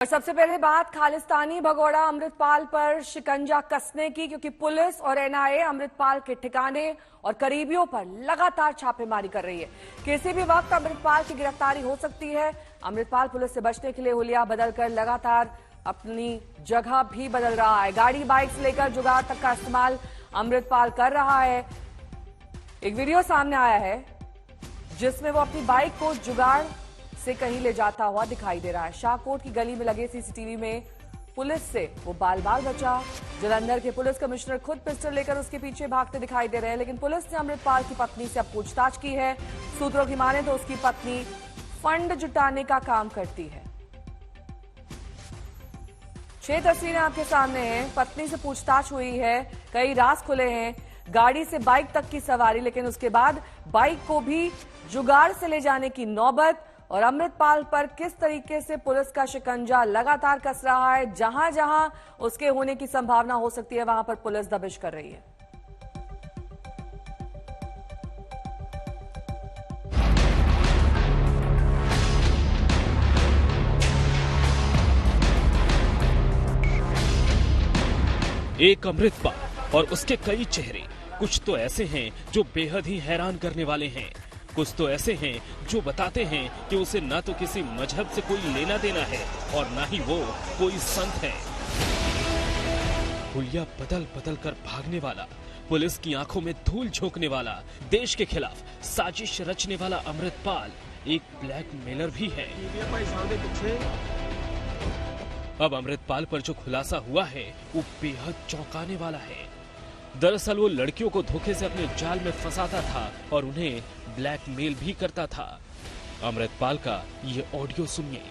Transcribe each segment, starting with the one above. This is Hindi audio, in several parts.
और सबसे पहले बात खालिस्तानी भगोड़ा अमृतपाल पर शिकंजा कसने की, क्योंकि पुलिस और एनआईए अमृतपाल के ठिकाने और करीबियों पर लगातार छापेमारी कर रही है। किसी भी वक्त अमृतपाल की गिरफ्तारी हो सकती है। अमृतपाल पुलिस से बचने के लिए हुलिया बदलकर लगातार अपनी जगह भी बदल रहा है। गाड़ी बाइक से लेकर जुगाड़ तक का इस्तेमाल अमृतपाल कर रहा है। एक वीडियो सामने आया है जिसमें वो अपनी बाइक को जुगाड़ से कहीं ले जाता हुआ दिखाई दे रहा है। शाहकोट की गली में लगे सीसीटीवी में पुलिस से वो बाल बाल बचा। जलंधर के पुलिस कमिश्नर खुद पिस्टल लेकर उसके पीछे भागते दिखाई दे रहे हैं, लेकिन पुलिस ने अमृतपाल की पत्नी से अब पूछताछ की है। सूत्रों की माने तो उसकी पत्नी फंड जुटाने का काम करती है। 6 तस्वीरें आपके सामने हैं। पत्नी से पूछताछ हुई है, कई राज खुले हैं। गाड़ी से बाइक तक की सवारी, लेकिन उसके बाद बाइक को भी जुगाड़ से ले जाने की नौबत। और अमृतपाल पर किस तरीके से पुलिस का शिकंजा लगातार कस रहा है। जहां जहां उसके होने की संभावना हो सकती है, वहां पर पुलिस दबिश कर रही है। एक अमृतपाल और उसके कई चेहरे। कुछ तो ऐसे हैं जो बेहद ही हैरान करने वाले हैं, कुछ तो ऐसे हैं जो बताते हैं कि उसे न तो किसी मजहब से कोई लेना देना है और न ही वो कोई संत है। हुलिया बदल बदल कर भागने वाला, पुलिस की आंखों में धूल झोंकने वाला, देश के खिलाफ साजिश रचने वाला अमृतपाल एक ब्लैकमेलर भी है। अब अमृतपाल पर जो खुलासा हुआ है वो बेहद चौंकाने वाला है। दरअसल वो लड़कियों को धोखे से अपने जाल में फंसाता था और उन्हें ब्लैकमेल भी करता था। अमृतपाल का ये ऑडियो सुनिए।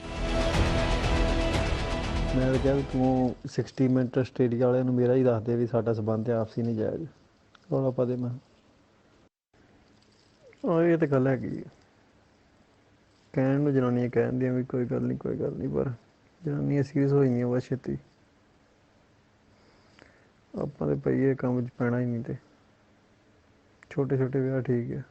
मैं तो कहा तू 60 मिनट आस्ट्रेलिया वाले ਨੂੰ ਮੇਰਾ ਹੀ ਦੱਸ ਦੇ ਵੀ ਸਾਡਾ ਸਬੰਧ ਆਪਸੀ ਨਹੀਂ ਜਾਇਜ਼ ਰੌਲਾ ਪਾ ਦੇ। ਮੈਂ ਇਹ ਤੇ ਗੱਲ ਹੈਗੀ ਕਹਿਣ ਨੂੰ ਜਨਾਨੀਆਂ ਕਹਿੰਦੀਆਂ ਵੀ ਕੋਈ ਗੱਲ ਨਹੀਂ ਪਰ ਜਨਾਨੀਆਂ ਸੀਰੀਅਸ ਹੋ ਜਾਂਦੀਆਂ ਬਸ ਛੇਤੀ। ਆਪਾਂ ਦੇ ਪਈ ਇਹ ਕੰਮ 'ਚ ਪੈਣਾ ਹੀ ਨਹੀਂ ਤੇ ਛੋਟੇ ਛੋਟੇ ਵਿਆਹ ਠੀਕ ਹੈ।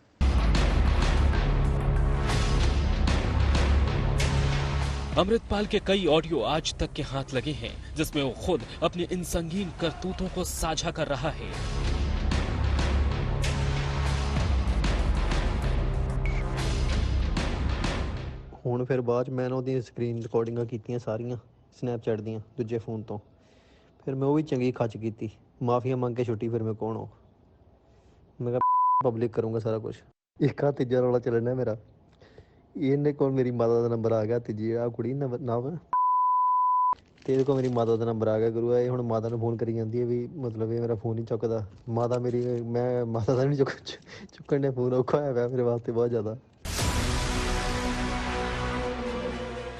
अमृतपाल के कई ऑडियो आज तक के हाथ लगे हैं, जिसमें वो खुद अपनी इन संगीन करतूतों को साझा कर रहा है। ਹੁਣ ਫਿਰ ਬਾਅਦ 'ਚ ਮੈਂ ਉਹਦੀਆਂ ਸਕਰੀਨ ਰਿਕਾਰਡਿੰਗਾਂ ਕੀਤੀਆਂ ਸਾਰੀਆਂ ਸਨੈਪਚੈਟ ਦੀਆਂ ਦੂਜੇ ਫੋਨ ਤੋਂ। ਫਿਰ ਮੈਂ ਉਹ ਵੀ ਚੰਗੀ ਖੱਚ ਕੀਤੀ, ਮਾਫੀਆ ਮੰਗ ਕੇ ਛੁੱਟੀ। ਫਿਰ ਮੈਂ ਕੌਣ ਹੋ, ਮੈਂ ਕਿਹਾ ਪਬਲਿਕ ਕਰੂੰਗਾ ਸਾਰਾ ਕੁਝ। ਇੱਕ ਆ ਤੀਜਾ ਰੌਲਾ ਚੱਲਣਾ ਮੇਰਾ, ਇਹਨੇ ਕੋਲ ਮੇਰੀ ਮਾਤਾ ਦਾ ਨੰਬਰ ਆ ਗਿਆ। ਤੀਜੀ ਆ ਕੁੜੀ ਨਵ ਤੇ ਇਹਦੇ ਕੋਲ ਮੇਰੀ ਮਾਤਾ ਦਾ ਨੰਬਰ ਆ ਗਿਆ। ਗੁਰੂ ਇਹ ਹੁਣ ਮਾਤਾ ਨੂੰ ਫੋਨ ਕਰੀ ਜਾਂਦੀ ਹੈ ਵੀ ਮਤਲਬ ਇਹ ਮੇਰਾ ਫੋਨ ਨਹੀਂ ਚੁੱਕਦਾ। ਮਾਤਾ ਮੇਰੀ, ਮੈਂ ਮਾਤਾ ਦਾ ਨਹੀਂ ਚੁੱਕਣ ਦੇ ਫੋਨ ਔਖਾ ਹੋਇਆ ਪਿਆ ਮੇਰੇ ਵਾਸਤੇ ਬਹੁਤ ਜ਼ਿਆਦਾ।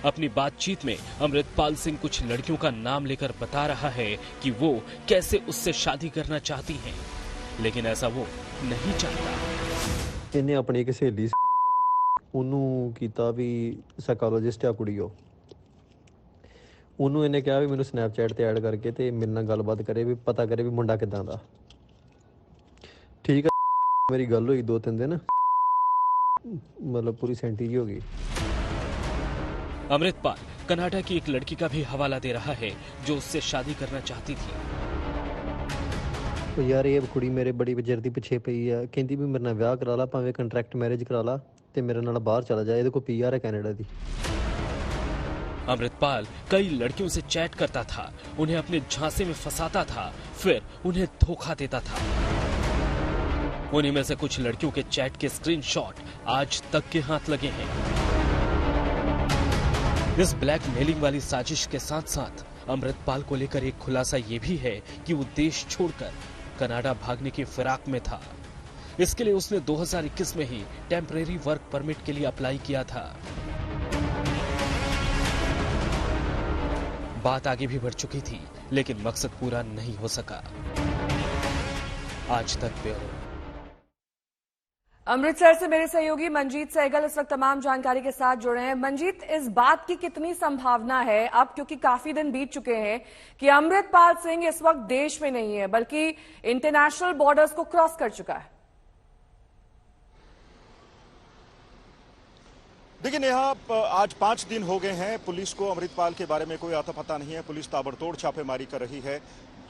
अपनी बातचीत में अमृतपाल सिंह कुछ लड़कियों का नाम लेकर बता रहा है कि वो कैसे उससे शादी करना चाहती हैं, लेकिन ऐसा वो नहीं चाहता। ਇਹਨੇ ਆਪਣੀ ਇੱਕ ਸਹੇਲੀ ਉਹਨੂੰ ਕੀਤਾ ਵੀ ਸਾਈਕੋਲੋਜਿਸਟ ਆ ਕੁੜੀ, ਉਹਨੂੰ ਇਹਨੇ ਕਿਹਾ ਵੀ ਮੈਨੂੰ ਸਨੈਪਚੈਟ ਤੇ ਐਡ ਕਰਕੇ ਤੇ ਮੇਰੇ ਨਾਲ ਗੱਲਬਾਤ ਕਰੇ, ਵੀ ਪਤਾ ਕਰੇ ਵੀ ਮੁੰਡਾ ਕਿੱਦਾਂ ਦਾ। ਠੀਕ ਆ, ਮੇਰੀ ਗੱਲ ਹੋਈ 2-3 ਦਿਨ, मतलब पूरी सेंटी हो गई। अमृतपाल कनाडा की एक लड़की का भी हवाला दे रहा है जो उससे शादी करना चाहती थी। तो यार ये कुड़ी मेरे बड़ी बजर दी पिछे पई है, कहती भी मेरे नाल विआह करा ला, भावें कंट्रैक्ट मैरिज करा ला ते मेरे नाल बाहर चला जाए, ਇਹਦੇ ਕੋਲ पीआर है कनाडा दी। अमृतपाल कई लड़कियों से चैट करता था, उन्हें अपने झांसे में फंसाता था, फिर उन्हें धोखा देता था। उन्हीं में से कुछ लड़कियों के चैट के स्क्रीनशॉट आज तक के हाथ लगे हैं। इस ब्लैकमेलिंग वाली साजिश के साथ साथ अमृतपाल को लेकर एक खुलासा ये भी है कि वो देश छोड़कर कनाडा भागने की फिराक में था। इसके लिए उसने 2021 में ही टेम्परेरी वर्क परमिट के लिए अप्लाई किया था। बात आगे भी बढ़ चुकी थी, लेकिन मकसद पूरा नहीं हो सका। आज तक ब्यूरो। अमृतसर से मेरे सहयोगी मंजीत सहगल इस वक्त तमाम जानकारी के साथ जुड़े हैं। मंजीत, इस बात की कितनी संभावना है अब, क्योंकि काफी दिन बीत चुके हैं, कि अमृतपाल सिंह इस वक्त देश में नहीं है बल्कि इंटरनेशनल बॉर्डर्स को क्रॉस कर चुका है? देखिए नेहा, आज 5 दिन हो गए हैं पुलिस को अमृतपाल के बारे में कोई आता पता नहीं है। पुलिस ताबड़तोड़ छापेमारी कर रही है।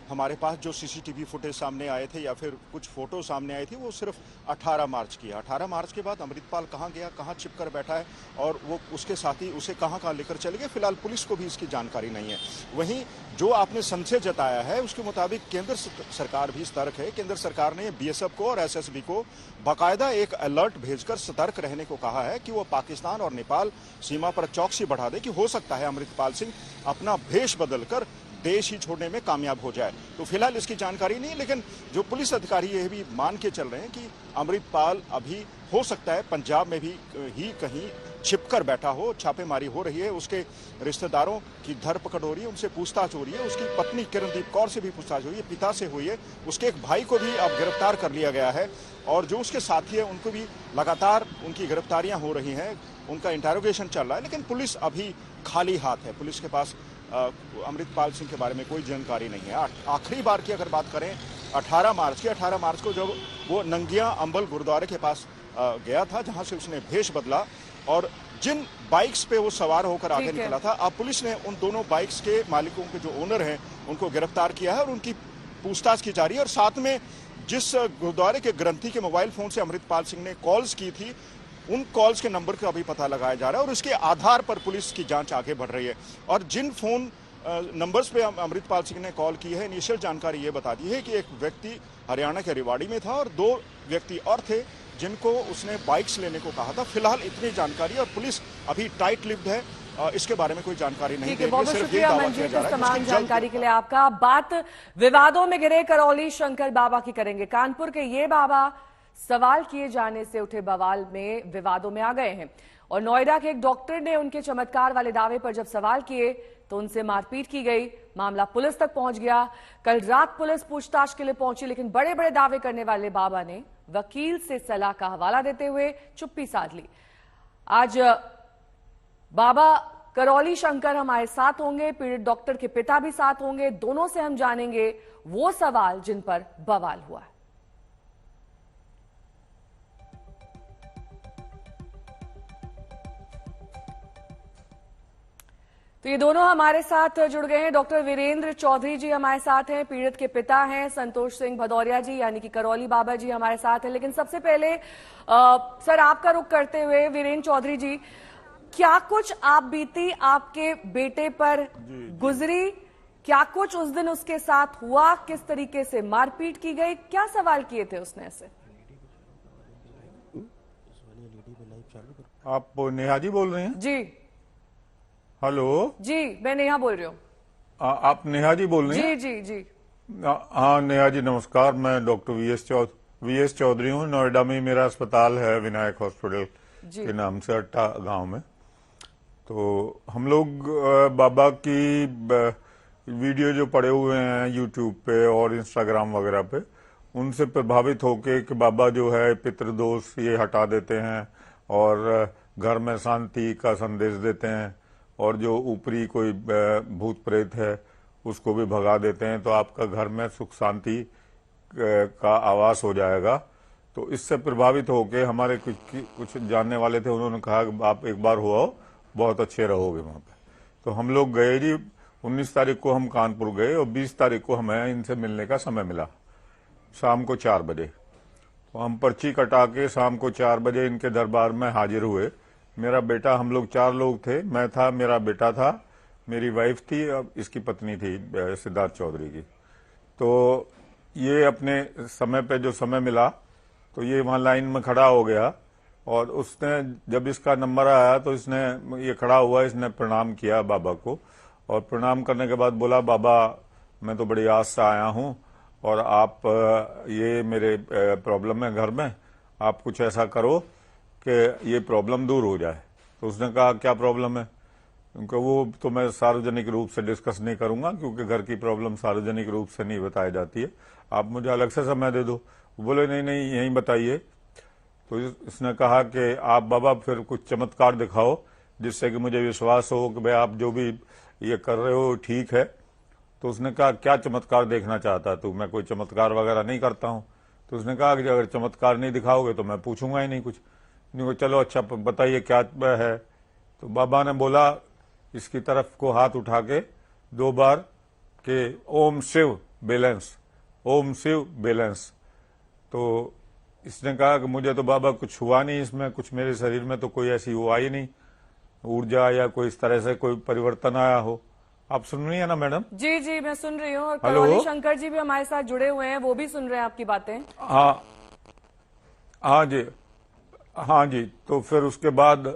हमारे पास जो सीसीटीवी फुटेज सामने आए थे या फिर कुछ फोटो सामने आए थे वो सिर्फ 18 मार्च की है। 18 मार्च के बाद अमृतपाल कहाँ गया, कहाँ छिपकर बैठा है और वो उसके साथी उसे कहाँ कहाँ लेकर चले गए, फिलहाल पुलिस को भी इसकी जानकारी नहीं है। वहीं जो आपने संशय जताया है उसके मुताबिक केंद्र सरकार भी सतर्क है। केंद्र सरकार ने बीएसएफ को और एसएसबी को बाकायदा एक अलर्ट भेजकर सतर्क रहने को कहा है कि वो पाकिस्तान और नेपाल सीमा पर चौकसी बढ़ा दे कि हो सकता है अमृतपाल सिंह अपना भेष बदलकर देश ही छोड़ने में कामयाब हो जाए। तो फिलहाल इसकी जानकारी नहीं, लेकिन जो पुलिस अधिकारी ये भी मान के चल रहे हैं कि अमृतपाल अभी हो सकता है पंजाब में भी ही कहीं छिपकर बैठा हो। छापेमारी हो रही है, उसके रिश्तेदारों की धरपकड़ हो रही है, उनसे पूछताछ हो रही है, उसकी पत्नी किरणदीप कौर से भी पूछताछ हो रही है, पिता से हुई है, उसके एक भाई को भी अब गिरफ्तार कर लिया गया है और जो उसके साथी है उनको भी लगातार उनकी गिरफ्तारियां हो रही हैं, उनका इंटेरोगेशन चल रहा है। लेकिन पुलिस अभी खाली हाथ है। पुलिस के पास अमृतपाल सिंह के बारे में कोई जानकारी नहीं है। आखिरी बार की अगर बात करें 18 मार्च की, 18 मार्च को जब वो नंगिया अंबल गुरुद्वारे के पास गया था जहां से उसने भेष बदला और जिन बाइक्स पे वो सवार होकर आगे निकला था, अब पुलिस ने उन दोनों बाइक्स के मालिकों के जो ओनर हैं उनको गिरफ्तार किया है और उनकी पूछताछ की जा रही है। और साथ में जिस गुरुद्वारे के ग्रंथी के मोबाइल फोन से अमृतपाल सिंह ने कॉल्स की थी उन कॉल्स के नंबर का भी पता लगाया जा रहा है और उसके आधार पर पुलिस की जांच आगे बढ़ रही है। और जिन फोन नंबर्स पे अमृतपाल सिंह ने कॉल की है, इनिशियल जानकारी ये बताती है कि एक व्यक्ति हरियाणा के रेवाड़ी में था और 2 व्यक्ति और थे जिनको उसने बाइक्स लेने को कहा था। फिलहाल इतनी जानकारी और पुलिस अभी टाइट लिप्ड है, इसके बारे में कोई जानकारी नहीं दे रही है। बहुत शुक्रिया मंजीत इस तमाम जानकारी के लिए आपका। बात विवादों में घिरे करौली शंकर बाबा की करेंगे। कानपुर के ये बाबा सवाल किए जाने से उठे बवाल में विवादों में आ गए हैं और नोएडा के एक डॉक्टर ने उनके चमत्कार वाले दावे पर जब सवाल किए तो उनसे मारपीट की गई। मामला पुलिस तक पहुंच गया। कल रात पुलिस पूछताछ के लिए पहुंची, लेकिन बड़े बड़े दावे करने वाले बाबा ने वकील से सलाह का हवाला देते हुए चुप्पी साध ली। आज बाबा करौली शंकर हमारे साथ होंगे, पीड़ित डॉक्टर के पिता भी साथ होंगे। दोनों से हम जानेंगे वो सवाल जिन पर बवाल हुआ है। तो ये दोनों हमारे साथ जुड़ गए हैं। डॉक्टर वीरेंद्र चौधरी जी हमारे साथ हैं, पीड़ित के पिता हैं। संतोष सिंह भदौरिया जी यानी कि करौली बाबा जी हमारे साथ हैं। लेकिन सबसे पहले सर आपका रुख करते हुए वीरेंद्र चौधरी जी, क्या कुछ आप बीती आपके बेटे पर गुजरी, क्या कुछ उस दिन उसके साथ हुआ, किस तरीके से मारपीट की गई, क्या सवाल किए थे उसने ऐसे? आप नेहा जी बोल रहे हैं? जी हेलो जी, मैं नेहा बोल रही हूँ। आप नेहा जी बोल रहे हैं? जी जी जी। हाँ नेहा जी नमस्कार, मैं डॉक्टर वीएस चौधरी हूँ। नोएडा में मेरा अस्पताल है विनायक हॉस्पिटल के नाम से, अट्टा गांव में। तो हम लोग बाबा की वीडियो जो पड़े हुए हैं यूट्यूब पे और इंस्टाग्राम वगैरह पे, उनसे प्रभावित होके कि बाबा जो है पितृदोष ये हटा देते हैं और घर में शांति का संदेश देते हैं और जो ऊपरी कोई भूत प्रेत है उसको भी भगा देते हैं, तो आपका घर में सुख शांति का आवास हो जाएगा। तो इससे प्रभावित होके हमारे कुछ जानने वाले थे, उन्होंने कहा कि आप एक बार हो आओ, बहुत अच्छे रहोगे वहां पे। तो हम लोग गए जी। 19 तारीख को हम कानपुर गए और 20 तारीख को हमें इनसे मिलने का समय मिला, शाम को 4 बजे। तो हम पर्ची कटा के शाम को 4 बजे इनके दरबार में हाजिर हुए। मेरा बेटा, हम लोग 4 लोग थे, मैं था, मेरा बेटा था, मेरी वाइफ थी, अब इसकी पत्नी थी सिद्धार्थ चौधरी की। तो ये अपने समय पे जो समय मिला तो ये वहां लाइन में खड़ा हो गया और उसने जब इसका नंबर आया तो इसने ये खड़ा हुआ, इसने प्रणाम किया बाबा को और प्रणाम करने के बाद बोला, बाबा मैं तो बड़ी आस से आया हूं और आप ये मेरे प्रॉब्लम है घर में, आप कुछ ऐसा करो कि ये प्रॉब्लम दूर हो जाए। तो उसने कहा क्या प्रॉब्लम है? क्योंकि वो तो मैं सार्वजनिक रूप से डिस्कस नहीं करूंगा क्योंकि घर की प्रॉब्लम सार्वजनिक रूप से नहीं बताई जाती है, आप मुझे अलग से समय दे दो। बोले नहीं नहीं यहीं बताइए। तो इसने कहा कि आप बाबा फिर कुछ चमत्कार दिखाओ जिससे कि मुझे विश्वास हो कि भाई आप जो भी ये कर रहे हो ठीक है। तो उसने कहा क्या चमत्कार देखना चाहता तू? मैं कोई चमत्कार वगैरह नहीं करता हूं। तो उसने कहा कि अगर चमत्कार नहीं दिखाओगे तो मैं पूछूंगा ही नहीं कुछ। इनको चलो अच्छा बताइए क्या है। तो बाबा ने बोला इसकी तरफ को हाथ उठा के 2 बार के ओम शिव बैलेंस, ओम शिव बैलेंस। तो इसने कहा कि मुझे तो बाबा कुछ हुआ नहीं, इसमें कुछ मेरे शरीर में तो कोई ऐसी हुआ ही नहीं, ऊर्जा या कोई इस तरह से कोई परिवर्तन आया हो। आप सुन रही है ना मैडम? जी जी, मैं सुन रही हूँ, और हेलो? करौली शंकर जी भी हमारे साथ जुड़े हुए हैं, वो भी सुन रहे हैं आपकी बातें। हाँ जी, हाँ जी। तो फिर उसके बाद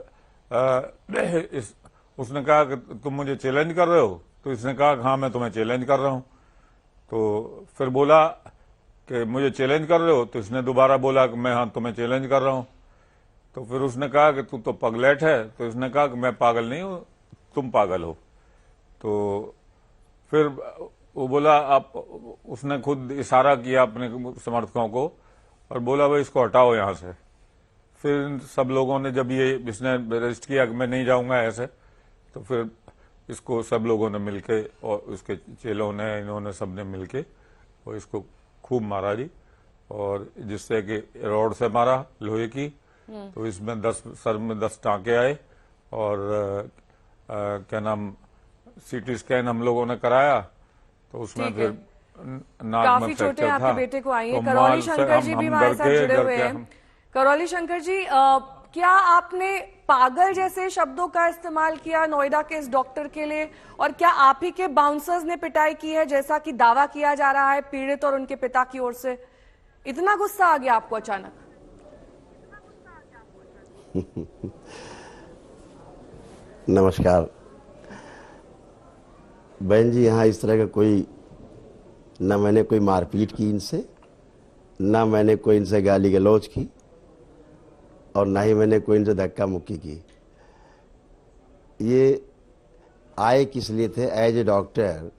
उसने कहा कि तुम मुझे चैलेंज कर रहे हो? तो इसने कहा हाँ मैं तुम्हें चैलेंज कर रहा हूँ। तो फिर बोला कि मुझे चैलेंज कर रहे हो? तो इसने दोबारा बोला कि मैं हाँ तुम्हें चैलेंज कर रहा हूँ। तो फिर उसने कहा कि तू तो पगलेट है। तो इसने कहा कि मैं पागल नहीं हूँ, तुम पागल हो। तो फिर वो बोला आप, उसने खुद इशारा किया अपने समर्थकों को और बोला भाई इसको हटाओ यहाँ से। फिर सब लोगों ने जब ये इसने रजिस्ट किया कि मैं नहीं जाऊंगा ऐसे, तो फिर इसको सब लोगों ने मिलके और उसके चेलों ने, इन्होंने सबने मिलके और इसको खूब मारा जी, और जिससे कि रॉड से मारा लोहे की। तो इसमें 10 सर में 10 टांके आए, और क्या नाम सीटी स्कैन हम लोगों ने कराया, तो उसमें फिर नाक काफी में चोटें फ्रैक्चर था। आपके बेटे को आई हैं। तो करौली माल से शंकर जी भी हमारे साथ जुड़े हुए हैं। करौली शंकर जी, क्या आपने पागल जैसे शब्दों का इस्तेमाल किया नोएडा के इस डॉक्टर के लिए, और क्या आप ही के बाउंसर्स ने पिटाई की है जैसा कि दावा किया जा रहा है पीड़ित और उनके पिता की ओर से? इतना गुस्सा आ गया आपको अचानक? नमस्कार बहन जी, यहाँ इस तरह का कोई, न मैंने कोई मारपीट की इनसे, न मैंने कोई इनसे गाली गलौज की, और ना ही मैंने कोई इनसे धक्का मुक्की की। ये आए किस लिए थे? एज ए डॉक्टर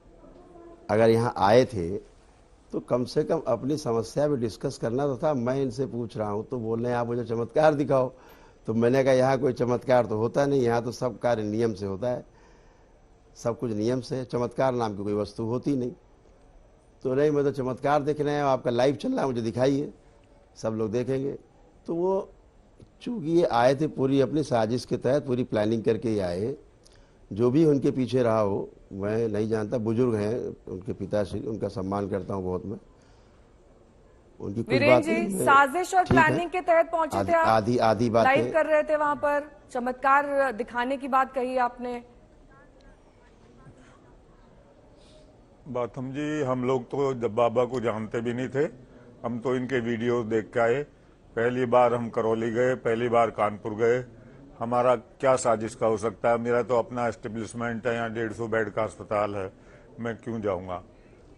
अगर यहाँ आए थे तो कम से कम अपनी समस्या भी डिस्कस करना तो था। मैं इनसे पूछ रहा हूँ तो बोल रहे हैं आप मुझे चमत्कार दिखाओ। तो मैंने कहा यहाँ कोई चमत्कार तो होता नहीं, यहाँ तो सब कार्य नियम से होता है, सब कुछ नियम से, चमत्कार नाम की कोई वस्तु होती नहीं। तो नहीं, मैं तो चमत्कार देख रहे हैं, आपका लाइव चल रहा है, मुझे दिखाइए, सब लोग देखेंगे। तो वो चूँकि ये आए थे पूरी अपनी साजिश के तहत, पूरी प्लानिंग करके ही आए। जो भी उनके पीछे रहा हो मैं नहीं जानता, बुजुर्ग हैं उनके पिताश्री, उनका सम्मान करता हूँ बहुत मैं, उनकी कुछ बात जी, साजिश और प्लानिंग के तहत पहुंचे थे आप? आधी बातें लाइव कर रहे थे वहां पर, चमत्कार दिखाने की बात कही आपने। बाथम जी, हम लोग तो जब बाबा को जानते भी नहीं थे, हम तो इनके वीडियोस देख के आए। पहली बार हम करौली गए, पहली बार कानपुर गए। हमारा क्या साजिश का हो सकता है? मेरा तो अपना एस्टेब्लिशमेंट है, यहाँ 150 बेड का अस्पताल है, मैं क्यों जाऊंगा?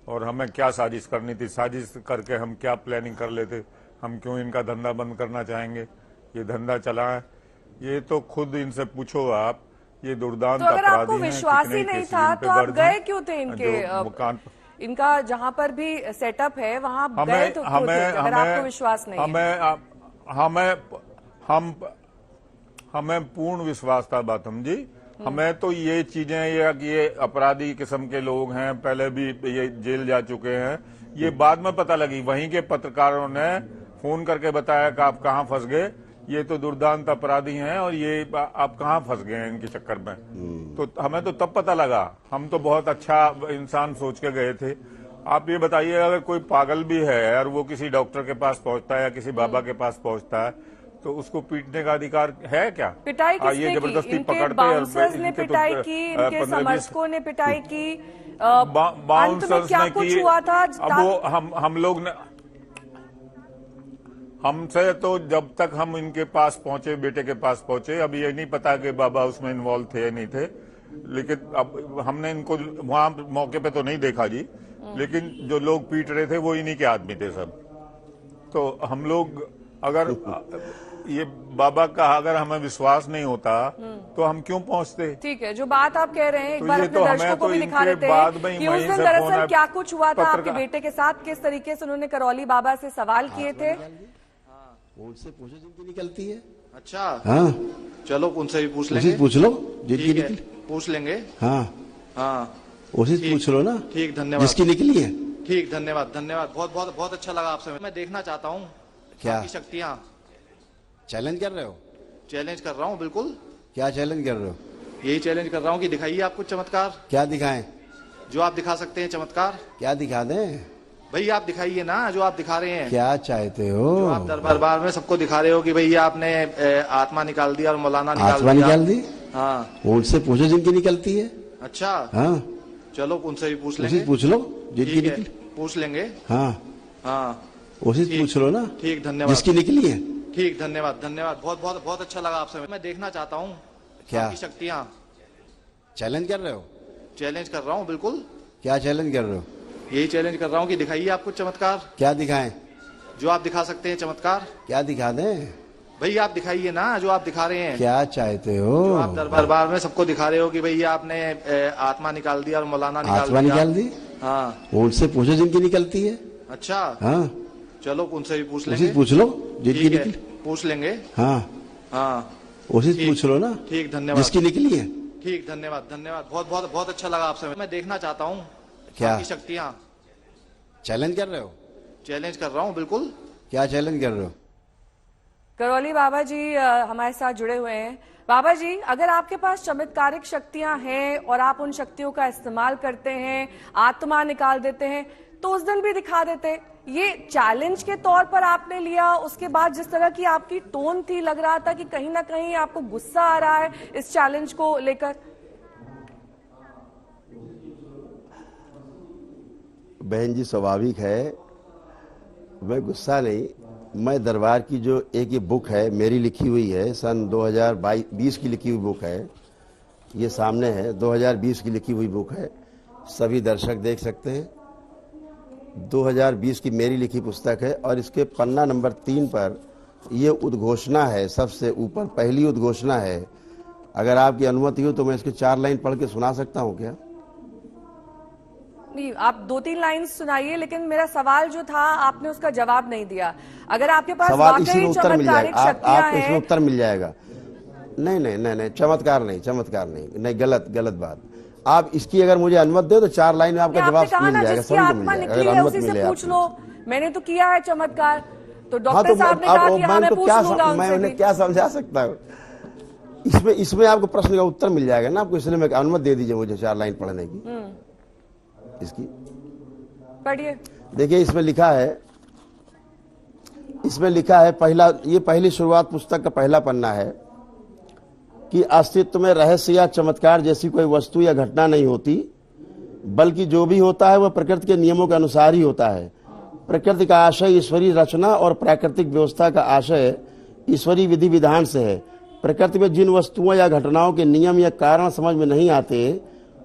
और हमें क्या साजिश करनी थी? साजिश करके हम क्या प्लानिंग कर लेते? हम क्यों इनका धंधा बंद करना चाहेंगे? ये धंधा चला है, ये तो खुद इनसे पूछो आप। ये दुर्दांत तो अगर अपराधी आपको हैं। विश्वास ही नहीं था तो आप गए क्यों थे इनके, इनका जहां पर भी सेटअप है वहां गए तो क्यों थे अगर आपको विश्वास नहीं है? हमें पूर्ण विश्वास था बाथम जी। हमें तो ये चीजें, ये अपराधी किस्म के लोग हैं, पहले भी ये जेल जा चुके हैं, ये बाद में पता लगी। वहीं के पत्रकारों ने फोन करके बताया कि आप कहाँ फंस गए, ये तो दुर्दांत अपराधी हैं और ये आप कहाँ फंस गए हैं इनके चक्कर में। तो हमें तो तब पता लगा। हम तो बहुत अच्छा इंसान सोच के गए थे। आप ये बताइए, अगर कोई पागल भी है और वो किसी डॉक्टर के पास पहुंचता है या किसी बाबा के पास पहुंचता है तो उसको पीटने का अधिकार है क्या? पिटाई किसने ये जबरदस्ती की? पकड़ते बाउंसर्स ने पिटाई की, इनके समर्थकों ने पिटाई की, अंत में क्या कुछ हुआ था? अब वो हम लोग ने, हमसे तो जब तक हम इनके पास पहुंचे, बेटे के पास पहुंचे, अब ये नहीं पता कि बाबा उसमें इन्वॉल्व थे या नहीं थे। लेकिन अब हमने इनको वहां मौके पे तो नहीं देखा जी, लेकिन जो लोग पीट रहे थे वो इन्हीं के आदमी थे सब। तो हम लोग, अगर ये बाबा का अगर हमें विश्वास नहीं होता तो हम क्यों पहुंचते? ठीक है, जो बात आप कह रहे हैं एक तो बार ये अपने तो दर्शकों को भी दिखा देते हैं कि उस दिन दरअसल क्या कुछ हुआ था आपके बेटे के साथ, किस तरीके से उन्होंने करौली बाबा से सवाल किए थे। उनसे पूछो जिनकी निकलती है। अच्छा, हाँ चलो उनसे भी पूछ लेंगे। पूछ लो जिनकी ठीक है, निकली, पूछ लेंगे। हाँ हाँ उसी से पूछ लो ना। ठीक, धन्यवाद। जिसकी निकली है। ठीक, धन्यवाद धन्यवाद, बहुत बहुत बहुत अच्छा लगा आपसे। मैं देखना चाहता हूँ क्या आपकी शक्तियाँ। चैलेंज कर रहे हो? चैलेंज कर रहा हूँ बिल्कुल। क्या चैलेंज कर रहे हो? यही चैलेंज कर रहा हूँ कि दिखाइए आप कुछ चमत्कार, क्या दिखाएं? जो आप दिखा सकते हैं चमत्कार। क्या दिखा दें? भाई आप दिखाइए ना जो आप दिखा रहे हैं। क्या चाहते हो? जो आप दरबार में सबको दिखा रहे हो कि भैया आपने आत्मा निकाल दी और मौलाना आत्मा निकाल दी? हाँ। उनसे पूछो जिनकी निकलती है। अच्छा हाँ, चलो उनसे भी पूछ उसी लेंगे। से पूछ लो जिनकी ठीक है, निकली। पूछ लेंगे। हाँ, हाँ उसी से पूछ लो ना। ठीक, धन्यवाद। जिसकी निकली है। ठीक, धन्यवाद धन्यवाद, बहुत बहुत बहुत अच्छा लगा आपसे। मैं देखना चाहता हूँ क्या? आपकी शक्तियाँ। चैलेंज कर रहे हो? चैलेंज कर रहा हूँ बिल्कुल। क्या चैलेंज कर रहे हो? यही चैलेंज कर रहा हूँ कि दिखाइए आप कुछ चमत्कार, क्या दिखाएं? जो आप दिखा सकते हैं चमत्कार। क्या दिखा दें? भाई आप दिखाइए ना जो आप दिखा रहे हैं। क्या चाहते हो? जो आप दरबार में सबको दिखा रहे हो कि भैया आपने आत्मा निकाल दी और मौलाना आत्मा निकाल दी? हाँ। उनसे पूछो जिनकी निकलती है। अच्छा हाँ, चलो उनसे भी पूछ उसी लेंगे। से पूछ लो जिनकी ठीक है, निकली। पूछ लेंगे। हाँ, हाँ उसी से ठीक, पूछ लो ना। ठीक, धन्यवाद। जिसकी निकली है। ठीक, धन्यवाद धन्यवाद, बहुत बहुत बहुत अच्छा लगा आपसे। मैं देखना चाहता हूँ क्या? आपकी शक्तियाँ। चैलेंज कर रहे हो? चैलेंज कर रहा हूँ बिल्कुल। क्या चैलेंज कर रहे हो? करौली बाबा जी हमारे साथ जुड़े हुए हैं। बाबा जी, अगर आपके पास चमत्कारिक शक्तियां हैं और आप उन शक्तियों का इस्तेमाल करते हैं, आत्मा निकाल देते हैं, तो उस दिन भी दिखा देते। ये चैलेंज के तौर पर आपने लिया, उसके बाद जिस तरह की आपकी टोन थी, लग रहा था कि कहीं ना कहीं आपको गुस्सा आ रहा है इस चैलेंज को लेकर। बहन जी, स्वाभाविक है, मैं गुस्सा नहीं। मैं दरबार की जो एक ये बुक है मेरी लिखी हुई है, सन 2020 की लिखी हुई बुक है, ये सामने है, 2020 की लिखी हुई बुक है, सभी दर्शक देख सकते हैं। 2020 की मेरी लिखी पुस्तक है और इसके पन्ना नंबर 3 पर ये उद्घोषणा है, सबसे ऊपर पहली उद्घोषणा है। अगर आपकी अनुमति हो तो मैं इसके 4 लाइन पढ़ के सुना सकता हूँ क्या? नहीं, आप 2-3 लाइन सुनाइए, लेकिन मेरा सवाल जो था आपने उसका जवाब नहीं दिया। अगर आपके पास सवाल इसी में वाकई उत्तर मिल चमत्कारिक जाएगा। शक्तियां आपको इसमें हैं। उत्तर मिल जाएगा। नहीं नहीं नहीं नहीं, चमत्कार नहीं, चमत्कार नहीं, नहीं, गलत गलत बात। आप इसकी अगर मुझे अनुमति दे तो 4 लाइन में आपका आपने जवाब कहा मिल ना, जाएगा, जिसकी सभी को आत्मा मिल जाएगा निकली अगर है अनुमति उसी से मिले पूछ आपको। लो। मैंने तो किया है चमत्कार, तो हाँ, डॉक्टर तो साहब ने कहा कि हाँ, मैं पूछ लूंगा मैं उनसे उन्हें भी। क्या समझा सकता हूँ? इसमें आपको प्रश्न का उत्तर मिल जाएगा ना आपको, इसलिए मैं अनुमति दे दीजिए मुझे 4 लाइन पढ़ने की इसकी। पढ़िए। देखिए, इसमें लिखा है पहला, ये पहली शुरुआत पुस्तक का पहला पन्ना है कि अस्तित्व में रहस्य या चमत्कार जैसी कोई वस्तु या घटना नहीं होती, बल्कि जो भी होता है वह प्रकृति के नियमों के अनुसार ही होता है। प्रकृति का आशय ईश्वरीय रचना और प्राकृतिक व्यवस्था का आशय ईश्वरीय विधि विधान से है। प्रकृति में जिन वस्तुओं या घटनाओं के नियम या कारण समझ में नहीं आते,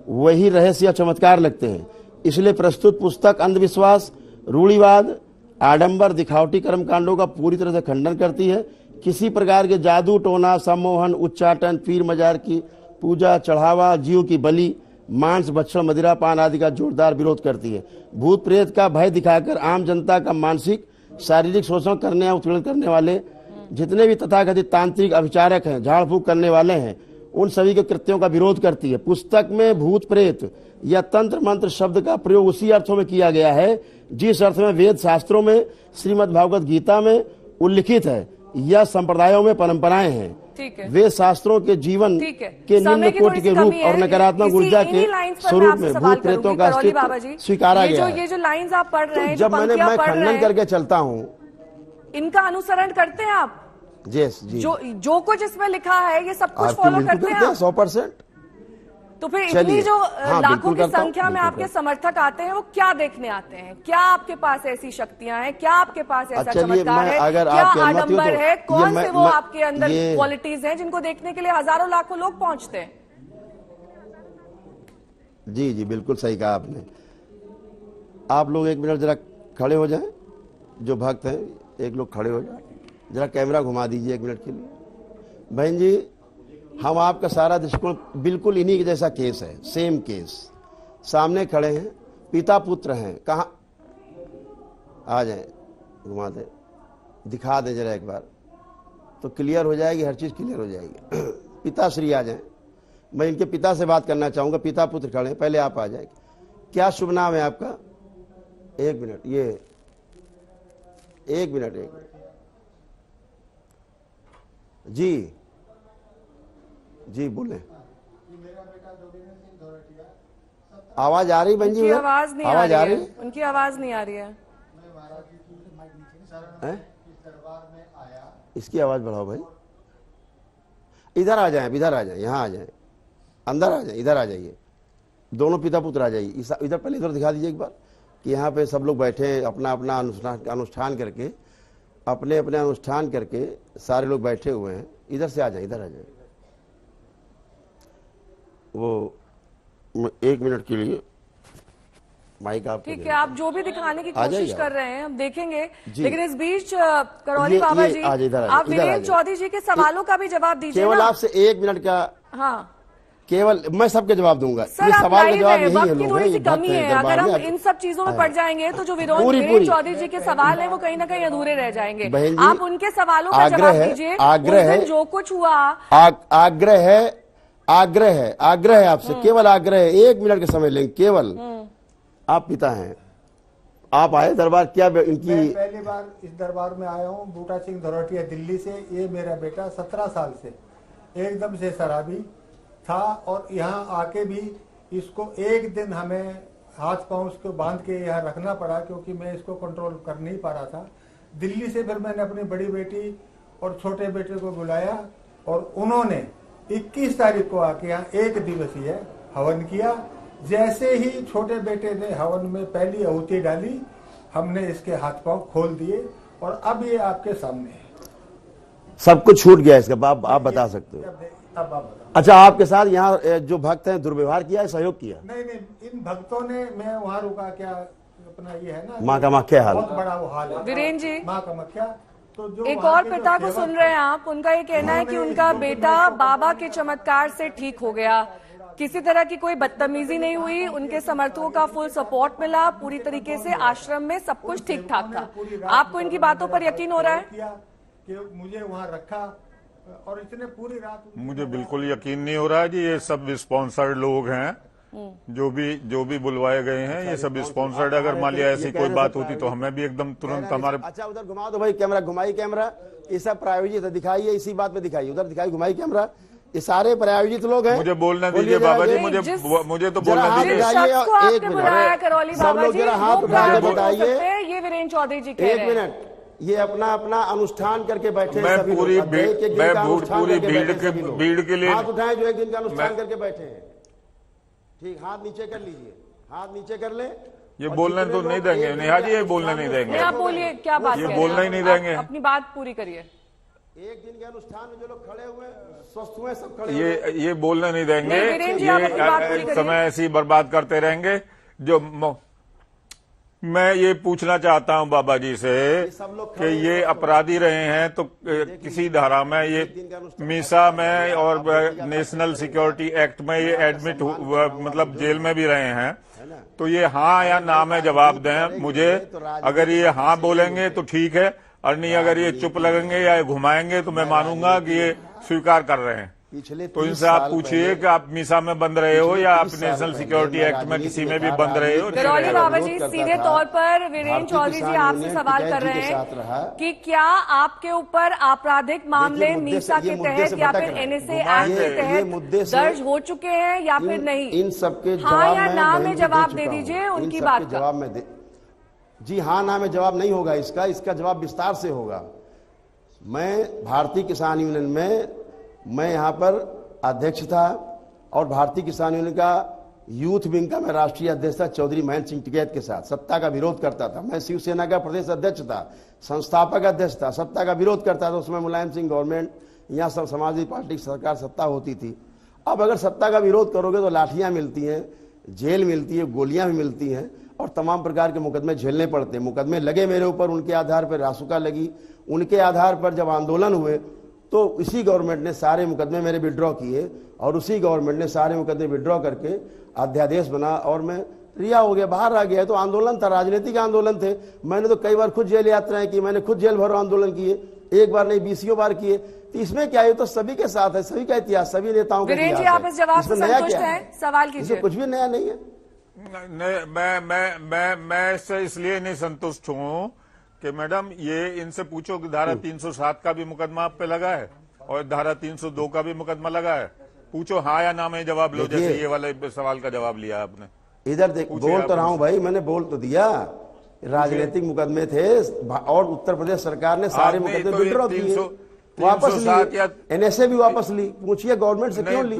वही रहस्य या चमत्कार लगते हैं। इसलिए प्रस्तुत पुस्तक अंधविश्वास, रूढ़िवाद, आडंबर, दिखावटी कर्मकांडों का पूरी तरह से खंडन करती है। किसी प्रकार के जादू टोना, सम्मोहन, उच्चाटन, पीर मजार की पूजा, चढ़ावा, जीव की बलि, मांस, भक्षण, मदिरा पान आदि का जोरदार विरोध करती है। भूत प्रेत का भय दिखाकर आम जनता का मानसिक शारीरिक शोषण करने या उत्पीड़न करने वाले जितने भी तथाकथित तांत्रिक अभिचारक हैं, झाड़ फूक करने वाले हैं, उन सभी के कृत्यों का विरोध करती है। पुस्तक में भूत प्रेत या तंत्र मंत्र शब्द का प्रयोग उसी अर्थों में किया गया है जिस अर्थ में वेद शास्त्रों में, श्रीमद् भागवत गीता में उल्लिखित है या संप्रदायों में परंपराएं हैं। ठीक है। वेद शास्त्रों के जीवन के निम्न कोटि के रूप और नकारात्मक ऊर्जा के स्वरूप में भूत प्रेतों का अस्तित्व स्वीकारा गया है। ये जो लाइंस आप पढ़ रहे हैं, जब मैं खंडन करके चलता हूँ, इनका अनुसरण करते हैं आप? जी, जो कुछ इसमें लिखा है ये सब कुछ फॉलो करते हैं 100%। तो फिर इतनी जो लाखों की संख्या में आपके करता समर्थक आते हैं, वो क्या देखने आते हैं? क्या आपके पास ऐसी शक्तियां हैं? क्या आपके पास ऐसा चलिए, चमत्कार है? अगर क्या आपकी अनुमति हो आडंबर तो है? कौन से वो मैं आपके अंदर क्वालिटीज हैं जिनको देखने के लिए हजारों लाखों लोग पहुंचते हैं? जी, बिल्कुल सही कहा आपने। आप लोग 1 मिनट जरा खड़े हो जाएं, जो भक्त हैं एक लोग खड़े हो जाए, जरा कैमरा घुमा दीजिए 1 मिनट के लिए। बहन जी, हम आपका सारा दृष्टिकोण बिल्कुल इन्हीं के जैसा केस है, सेम केस। सामने खड़े हैं, पिता पुत्र हैं, कहाँ आ जाएं, घुमा दें, दिखा दें जरा एक बार, तो क्लियर हो जाएगी, हर चीज क्लियर हो जाएगी। पिताश्री आ जाएं, मैं इनके पिता से बात करना चाहूंगा। पिता पुत्र खड़े हैं, पहले आप आ जाएं। क्या शुभ नाम है आपका? 1 मिनट, ये 1 मिनट जी, जी बोले। आवाज आ रही बहन जी? उनकी आवाज नहीं आवाज आ रही है। उनकी आवाज नहीं आ रही है। इसकी आवाज बढ़ाओ भाई। इधर आ जाएं, इधर आ जाएं, यहाँ आ जाएं, अंदर आ जाएं, इधर आ जाइए, दोनों पिता पुत्र आ जाइए। इधर पहले इधर दिखा दीजिए एक बार कि यहाँ पे सब लोग बैठे हैं, अपना अपना अनुष्ठान करके, अपने अपने अनुष्ठान करके सारे लोग बैठे हुए हैं। इधर से आ जाए, इधर आ जाए। वो 1 मिनट के लिए माइक आप ठीक है, आप जो भी दिखाने की कोशिश कर रहे हैं हम देखेंगे, लेकिन इस बीच ये करौली बाबा जी, आप इधर आ वीरेंद्र चौधरी जी के सवालों का भी जवाब दीजिए केवल ना। आपसे 1 मिनट का, हाँ केवल मैं सबके जवाब दूंगा। सर, ये आप सवाल का लाइव जवाब है, यही वक्त है की लोग थोड़ी हैं, सी ये भक्त कमी हैं है। अगर दरबार हम में। इन सब चीजों में पड़ जाएंगे तो जो पूरी वीरेंद्र चौधरी जी के सवाल है वो कहीं ना कहीं अधूरे रह जाएंगे। बहन जी, आप उनके सवालों का जवाब दीजिए। आग्रह है, जो कुछ हुआ, आग्रह है आपसे, केवल आग्रह है। 1 मिनट का समय लेंगे केवल। आप पिता हैं, आप आए दरबार, क्या इनकी? मैं पहली बार इस दरबार में आया हूँ, बूटा सिंह धरोटिया दिल्ली से। ये मेरा बेटा 17 साल से एकदम से शराबी था, और यहाँ आके भी इसको एक दिन हमें हाथ पांव उसको बांध के यहाँ रखना पड़ा, क्योंकि मैं इसको कंट्रोल कर नहीं पा रहा था। दिल्ली से फिर मैंने अपनी बड़ी बेटी और छोटे बेटे को बुलाया, और उन्होंने 21 तारीख को आके यहाँ 1 दिवसीय हवन किया। जैसे ही छोटे बेटे ने हवन में पहली आहुति डाली, हमने इसके हाथ पांव खोल दिए, और अब ये आपके सामने है। सब कुछ छूट गया इसका, आप बता सकते हो? अब आप बताओ। अच्छा, आपके साथ यहाँ जो भक्त हैं दुर्व्यवहार किया है, सहयोग किया? नहीं, इन भक्तों ने, मैं वहाँ रुका, क्या अपना ये है ना, माँ कामाख्या हाल, बहुत बड़ा वो हाल है वीरेंद्र जी, माँ कामाख्या। तो जो एक वहाँ और के जो पिता को सेवक सुन रहे हैं थे, आप, उनका ये कहना है कि उनका बेटा बाबा के चमत्कार से ठीक हो गया, किसी तरह की कोई बदतमीजी नहीं हुई, उनके समर्थकों का फुल सपोर्ट मिला, पूरी तरीके से आश्रम में सब कुछ ठीक ठाक था। आपको इनकी बातों पर यकीन हो रहा है? कि मुझे वहाँ रखा, और इसने पूरी रात, मुझे बिल्कुल यकीन नहीं हो रहा है जी। ये सब स्पॉन्सर्ड लोग हैं, जो भी बुलवाए गए हैं, ये सब स्पॉन्सर्ड। अगर मान लिया ऐसी कोई बात होती तो हमें भी एकदम तुरंत हमारे। अच्छा, उधर घुमा दो भाई कैमरा, घुमाई कैमरा, ये सब प्रायोजित है, दिखाइए, इसी बात में दिखाइए, उधर दिखाई, घुमाई कैमरा, ये सारे प्रायोजित लोग हैं। मुझे बोलना दीजिए बाबा जी, मुझे तो बोलना दीजिए। एक मिनट, करौली सब बाबा लोग जी, जरा हाथ उठा के बताइए। ये वीरेंद्र चौधरी जी कह रहे हैं। 1 मिनट, ये अपना अपना अनुष्ठान करके बैठे मैं हैं सभी पूरी लोग। अब एक एक दिन का अनुष्ठान पूरी करके बैठे सभी लोग। भीड़ के लिए हाथ उठाएं जो एक दिन का अनुष्ठान करके बैठे हैं। ठीक, हाथ नीचे कर लीजिए, हाथ नीचे कर ले। ये बोलने तो नहीं देंगे नेहा जी, ये बोलने नहीं देंगे। आप बोलिए, क्या बात ये कह रहे बोलना हैं? ही नहीं देंगे। अपनी बात पूरी करिए। एक दिन के अनुष्ठान में जो लोग खड़े हुए स्वस्थ हुए, सब खड़े हुए। ये बोलने नहीं देंगे। नहीं, वीरेंद्र जी, आप अपनी बात पूरी ये करिए। समय ऐसे ही बर्बाद करते रहेंगे। मैं ये पूछना चाहता हूं बाबा जी से कि ये अपराधी रहे हैं तो किसी धारा में, ये मीसा में और नेशनल सिक्योरिटी एक्ट में ये एडमिट मतलब जेल में भी रहे हैं, तो ये हाँ या ना में जवाब दें मुझे। अगर ये हाँ बोलेंगे तो ठीक है, और नहीं अगर ये चुप लगेंगे या घुमाएंगे तो मैं मानूंगा कि ये स्वीकार कर रहे हैं। तो इनसे आप पूछिए कि आप मीसा में बंद रहे हो या आप नेशनल सिक्योरिटी एक्ट में किसी में भी बंद रहे हो। करौली बाबा जी, सीधे तौर पर वीरेंद्र चौधरी जी आपसे सवाल कर रहे हैं कि क्या आपके ऊपर आपराधिक मामले मीसा के तहत या फिर एनएसए एक्ट के तहत दर्ज हो चुके हैं या फिर नहीं? इन सबके हाँ या ना में जवाब दे दीजिए उनकी बात का। जवाब में जी हाँ ना में जवाब नहीं होगा इसका जवाब विस्तार से होगा। मैं भारतीय किसान यूनियन में, मैं यहाँ पर अध्यक्ष था, और भारतीय किसान यूनियन का यूथ विंग का मैं राष्ट्रीय अध्यक्ष था चौधरी महेंद्र सिंह टिकैत के साथ। सत्ता का विरोध करता था। मैं शिवसेना का प्रदेश अध्यक्ष था, संस्थापक अध्यक्ष था, सत्ता का विरोध करता था। उसमें मुलायम सिंह गवर्नमेंट, यहाँ सब समाजवादी पार्टी की सरकार सत्ता होती थी। अब अगर सत्ता का विरोध करोगे तो लाठियां मिलती हैं, जेल मिलती है, गोलियां भी मिलती हैं, और तमाम प्रकार के मुकदमे झेलने पड़ते हैं। मुकदमे लगे मेरे ऊपर, उनके आधार पर रासुका लगी, उनके आधार पर जब आंदोलन हुए तो इसी गवर्नमेंट ने सारे मुकदमे मेरे विड्रॉ किए, और उसी गवर्नमेंट ने सारे मुकदमे विड्रॉ करके अध्यादेश बना, और मैं रिहा हो गया, बाहर आ गया। तो आंदोलन था, राजनीतिक आंदोलन थे। मैंने तो कई बार खुद जेल यात्राएं की, मैंने खुद जेल भरो आंदोलन किए, एक बार नहीं 20 बार किए। तो इसमें क्या है, तो सभी के साथ है, सभी का इतिहास, सभी नेताओं का वीरेंद्र जी, आप इस जवाब से संतुष्ट हैं? सवाल कीजिए। कुछ भी नया नहीं है। मैं इससे इसलिए नहीं संतुष्ट हूं कि मैडम ये इनसे पूछो कि धारा 307 का भी मुकदमा आप पे लगा है और धारा 302 का भी मुकदमा लगा है। पूछो हाँ या ना में जवाब लो, देखिए, जैसे ये वाले सवाल का जवाब लिया आपने। इधर देख, बोल तो रहा हूं भाई, मैंने बोल तो दिया। राजनीतिक मुकदमे थे और उत्तर प्रदेश सरकार ने सारे मुकदमे विड्रॉ किए, वापस लिए, एनएसए भी वापस ली। पूछिए गवर्नमेंट से क्यों ली,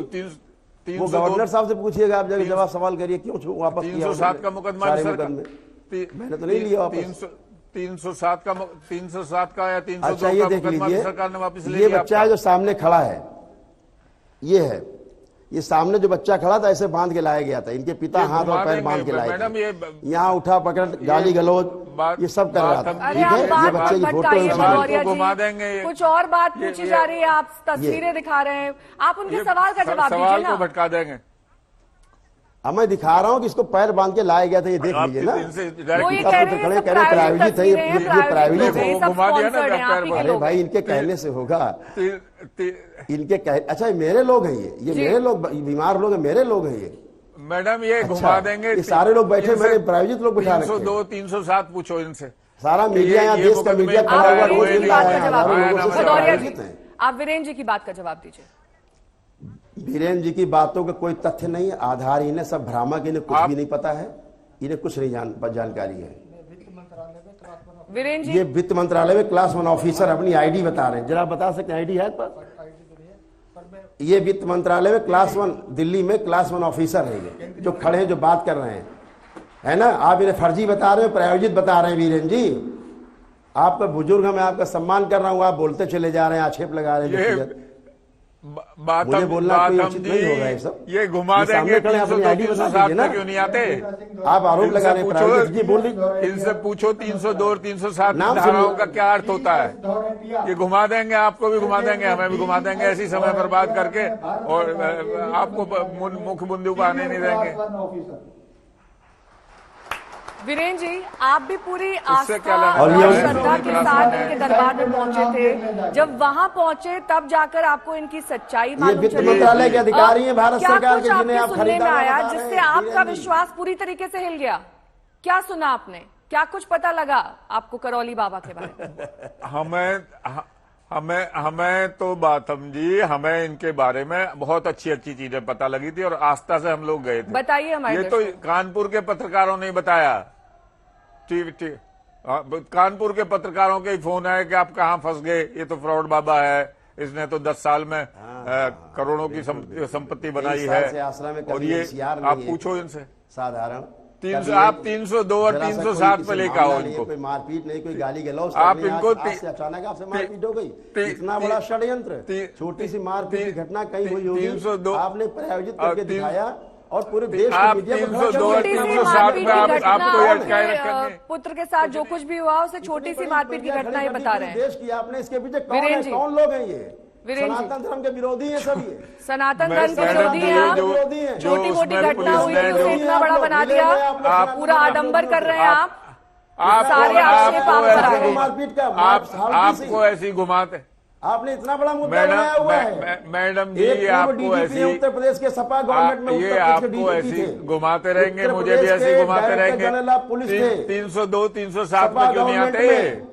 वो गवर्नर साहब से पूछिएगा, आप जाके जवाब सवाल करिए क्यों वापस किया 307 का मुकदमा, मैंने तो नहीं लिया वापस। 307 का या 302 अच्छा, ये का देख मुकदमा लीजिए, सरकार ने वापस ले ये लिया। बच्चा है जो सामने खड़ा है, ये है, ये सामने जो बच्चा खड़ा था ऐसे बांध के लाया गया था, इनके पिता हाथ और पैर बांध के लाए मैडम, थे, ये यहाँ उठा पकड़ गाली गलौज ये सब कर रहा था। अरे आप बात मत भटकाइए भगौरिया घुमा जी, देंगे, कुछ और बात पूछी जा रही है, आप तस्वीरें दिखा रहे हैं, आप उनके सवाल का जवाब दीजिए सवाल ना। को भटका देंगे। अब मैं दिखा रहा हूँ कि इसको पैर बांध के लाया गया था, ये देख लीजिए ना। वो ये कह रहे हैं खड़े करे प्राइवेट है, ये प्राइवेट है। घुमा दिया ना पैर। अरे भाई, इनके कहने से होगा, इनके अच्छा मेरे लोग हैं ये मेरे लोग, बीमार लोग हैं, मेरे लोग हैं ये। मैडम ये घुमा देंगे, ये सारे लोग बैठे, मैंने प्राइवेट लोग बिठा रखे। 302 307 पूछो इनसे। सारा मीडिया यहाँ, देश का मीडिया खड़ा हुआ, आप वीरेंद्र जी की बात का जवाब दीजिए। वीरेंद्र जी की बातों का कोई तथ्य नहीं, आधारहीन है, सब भ्रामक, इन्हें कुछ भी नहीं पता है, इन्हें कुछ नहीं जानकारी है। वीरेंद्र जी, ये वित्त मंत्रालय में क्लास 1 ऑफिसर अपनी आईडी बता रहे हैं, जरा बता सकते हैं आईडी है पर? ये वित्त मंत्रालय में क्लास 1 दिल्ली में क्लास 1 ऑफिसर है, ये जो खड़े हैं, जो बात कर रहे हैं, है ना। आप इन्हें फर्जी बता रहे हो, प्रायोजित बता रहे हैं। वीरेंद्र जी, आपका बुजुर्ग है, मैं आपका सम्मान कर रहा हूं, आप बोलते चले जा रहे हैं, आक्षेप लगा रहे हैं। मुझे बोलना कोई उचित नहीं होगा ये सब। ये घुमा देंगे, 307 में क्यों नहीं आते? आप आरोप लगा रहे हैं, जी बोल रही, इनसे पूछो 302 और 307 धाराओं का क्या अर्थ होता है। ये घुमा देंगे, आपको भी घुमा देंगे, हमें भी घुमा देंगे, ऐसी समय बर्बाद करके, और आपको मुख्य बिंदु पर आने नहीं देंगे। वीरेंद्र जी, आप भी पूरी आस्था और और श्रद्धा के साथ इनके दरबार में पहुंचे थे, जब वहां पहुंचे तब जाकर आपको इनकी सच्चाई मालूम वित्त चली। मंत्रालय के अधिकारी हैं भारत सरकार के, क्या जिन्हें आप कुछ सुनने में खरीदार आया बता रहे हैं? जिससे आपका विश्वास पूरी तरीके से हिल गया? क्या सुना आपने, क्या कुछ पता लगा आपको करौली बाबा के बारे में? हमें तो बातम जी, हमें इनके बारे में बहुत अच्छी चीजें पता लगी थी और आस्था से हम लोग गए थे। बताइए हमारे। ये तो कानपुर के पत्रकारों ने बताया। ठीक, कानपुर के पत्रकारों के ही फोन है कि आप कहाँ फंस गए, ये तो फ्रॉड बाबा है, इसने तो 10 साल में करोड़ों की संपत्ति बनाई है। और ये आप पूछो इनसे, साधारण आप 302 और 307 पे लेकर आओ इनको। कोई मारपीट नहीं, कोई गाली गलौज, आप इनको अचानक आपसे मारपीट हो गई, इतना बड़ा षड्यंत्र, छोटी सी मारपीट की घटना कहीं हुई होगी, 302 आपने प्रायोजित करके दिखाया और पूरे देश आप 302 और 307 में आपको अटकाए रखेंगे। पुत्र के साथ जो कुछ भी हुआ उसे छोटी सी मारपीट की घटना ही बता रहे हैं। देश की आपने, इसके पीछे कौन लोग हैं? ये सनातन धर्म के विरोधी हैं सब, ये सनातन धर्म के विरोधी हैं। छोटी मोटी घटना हुई थी उसे इतना बड़ा बना दिया, पूरा आडंबर कर रहे हैं आप सारे आक्षेप आप करा रहे हैं। मारपीट का आपको ऐसी घुमाते, आपने इतना बड़ा मुद्दा बनाया हुआ है। मैडम जी, आपको ऐसी उत्तर प्रदेश के सपा गवर्नमेंट में ये आपको ऐसी घुमाते रहेंगे, मुझे भी ऐसी घुमाते रहेंगे। पुलिस थे 302 307 में क्यों नहीं आते?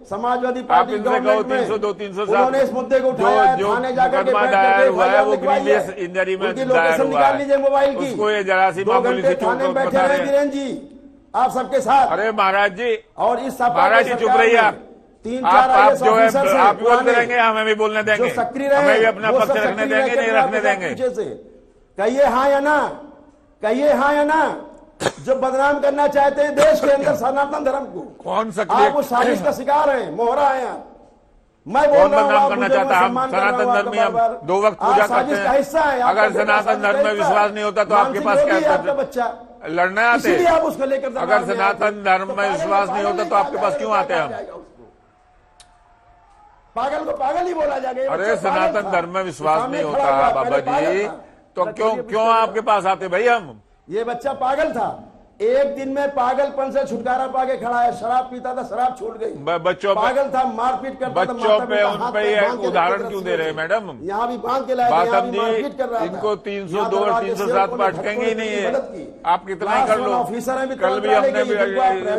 समाजवादी पार्टी गवर्नमेंट में 302 307 उन्होंने इस मुद्दे को उठाया, थाने जाकर के दायर हुआ है, वो ग्रीवियस इंजरी में दायर हुआ निकाल लीजिए मोबाइल की, उसको ये जरा सी मामूली सी थाने में बैठे रहे वीरेंद्र जी आप सबके साथ। अरे महाराज जी, और इस महाराज जी चुप रहिए आप, 3-4 आप जो है आप बोलते रहेंगे, हमें भी बोलने देंगे, सक्रिय हमें भी अपना पक्ष रखने देंगे, नहीं रखने देंगे। कहिए हाँ या ना, कहिए हाँ या ना, जो बदनाम करना चाहते हैं देश के अंदर सनातन धर्म को। कौन सक्रिय? आप उस साजिश का शिकार हैं, मोहरा हैं आप। मैं बोल रहा हूं, बदनाम करना चाहता? हम सनातन धर्म में हम 2 वक्त पूजा करते हैं। अगर सनातन धर्म में विश्वास नहीं होता तो आपके पास क्या बच्चा लड़ने आते? आप उसको लेकर अगर सनातन धर्म में विश्वास नहीं होता तो आपके पास क्यों आते हैं हम? पागल को पागल ही बोला जाएगा। अरे सनातन धर्म में विश्वास नहीं होता बाबा जी, तो क्यों आपके पास आते भाई हम? ये बच्चा पागल था, एक दिन में पागलपन से छुटकारा पाके खड़ा है। शराब पीता था, शराब छूट गई। बच्चों पागल था, मारपीट करता था, बच्चों पे उन पे उदाहरण क्यों दे रहे हैं मैडम? यहाँ भी बांध के लाए, बातम जी, इनको 302 और 307 पर अटकेंगे ही नहीं है। आप कितना ही कर लो, कल भी हमने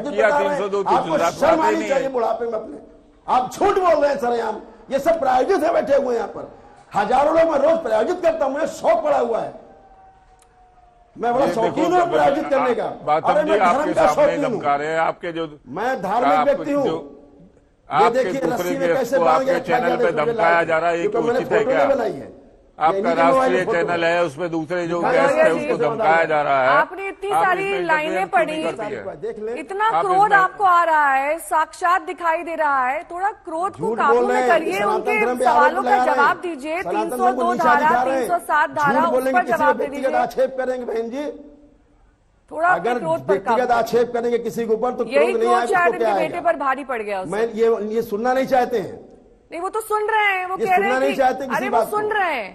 किया 302 307 चाहिए बुढ़ापे में अपने। आप झूठ बोल रहे हैं सर, यहाँ ये सब प्रायोजित है, बैठे हुए यहाँ पर हजारों लोग मैं रोज प्रायोजित करता हूं, मुझे शौक पड़ा हुआ है, मैं बड़ा शौकीन हूं प्रायोजित करने का। बातम जी आपके सामने धमका रहे हैं, आपके जो मैं धार्मिक व्यक्ति हूं, ये देखिए रस्सी में कैसे बांध के चैनल पे धमकाया जा रहा है, ये उचित है क्या? बनाई है आपका राष्ट्रीय चैनल है, उसमें दूसरे जो गेस्ट है उसको धमकाया जा रहा है। आपने इतनी सारी लाइनें पढ़ी, देख ले, इतना क्रोध आपको आ रहा है, साक्षात दिखाई दे रहा है, थोड़ा क्रोध को काबू में करिए, उनके सवालों का जवाब दीजिए। 302 धारा, 307 धारा, उस पर जवाब दे दीजिए। आक्षेप करेंगे बहन जी, थोड़ा अगर व्यक्तिगत आक्षेप करेंगे किसी के ऊपर तो यही क्रोध नहीं आएगा, शायद उसको क्या उनके आएगा? बेटे पर भारी पड़ गया। मैं ये सुनना नहीं चाहते हैं। नहीं, वो तो सुन रहे हैं, वो ये कह रहे सुनना नहीं चाहते हैं किसी अरे वो बात को। सुन रहे हैं,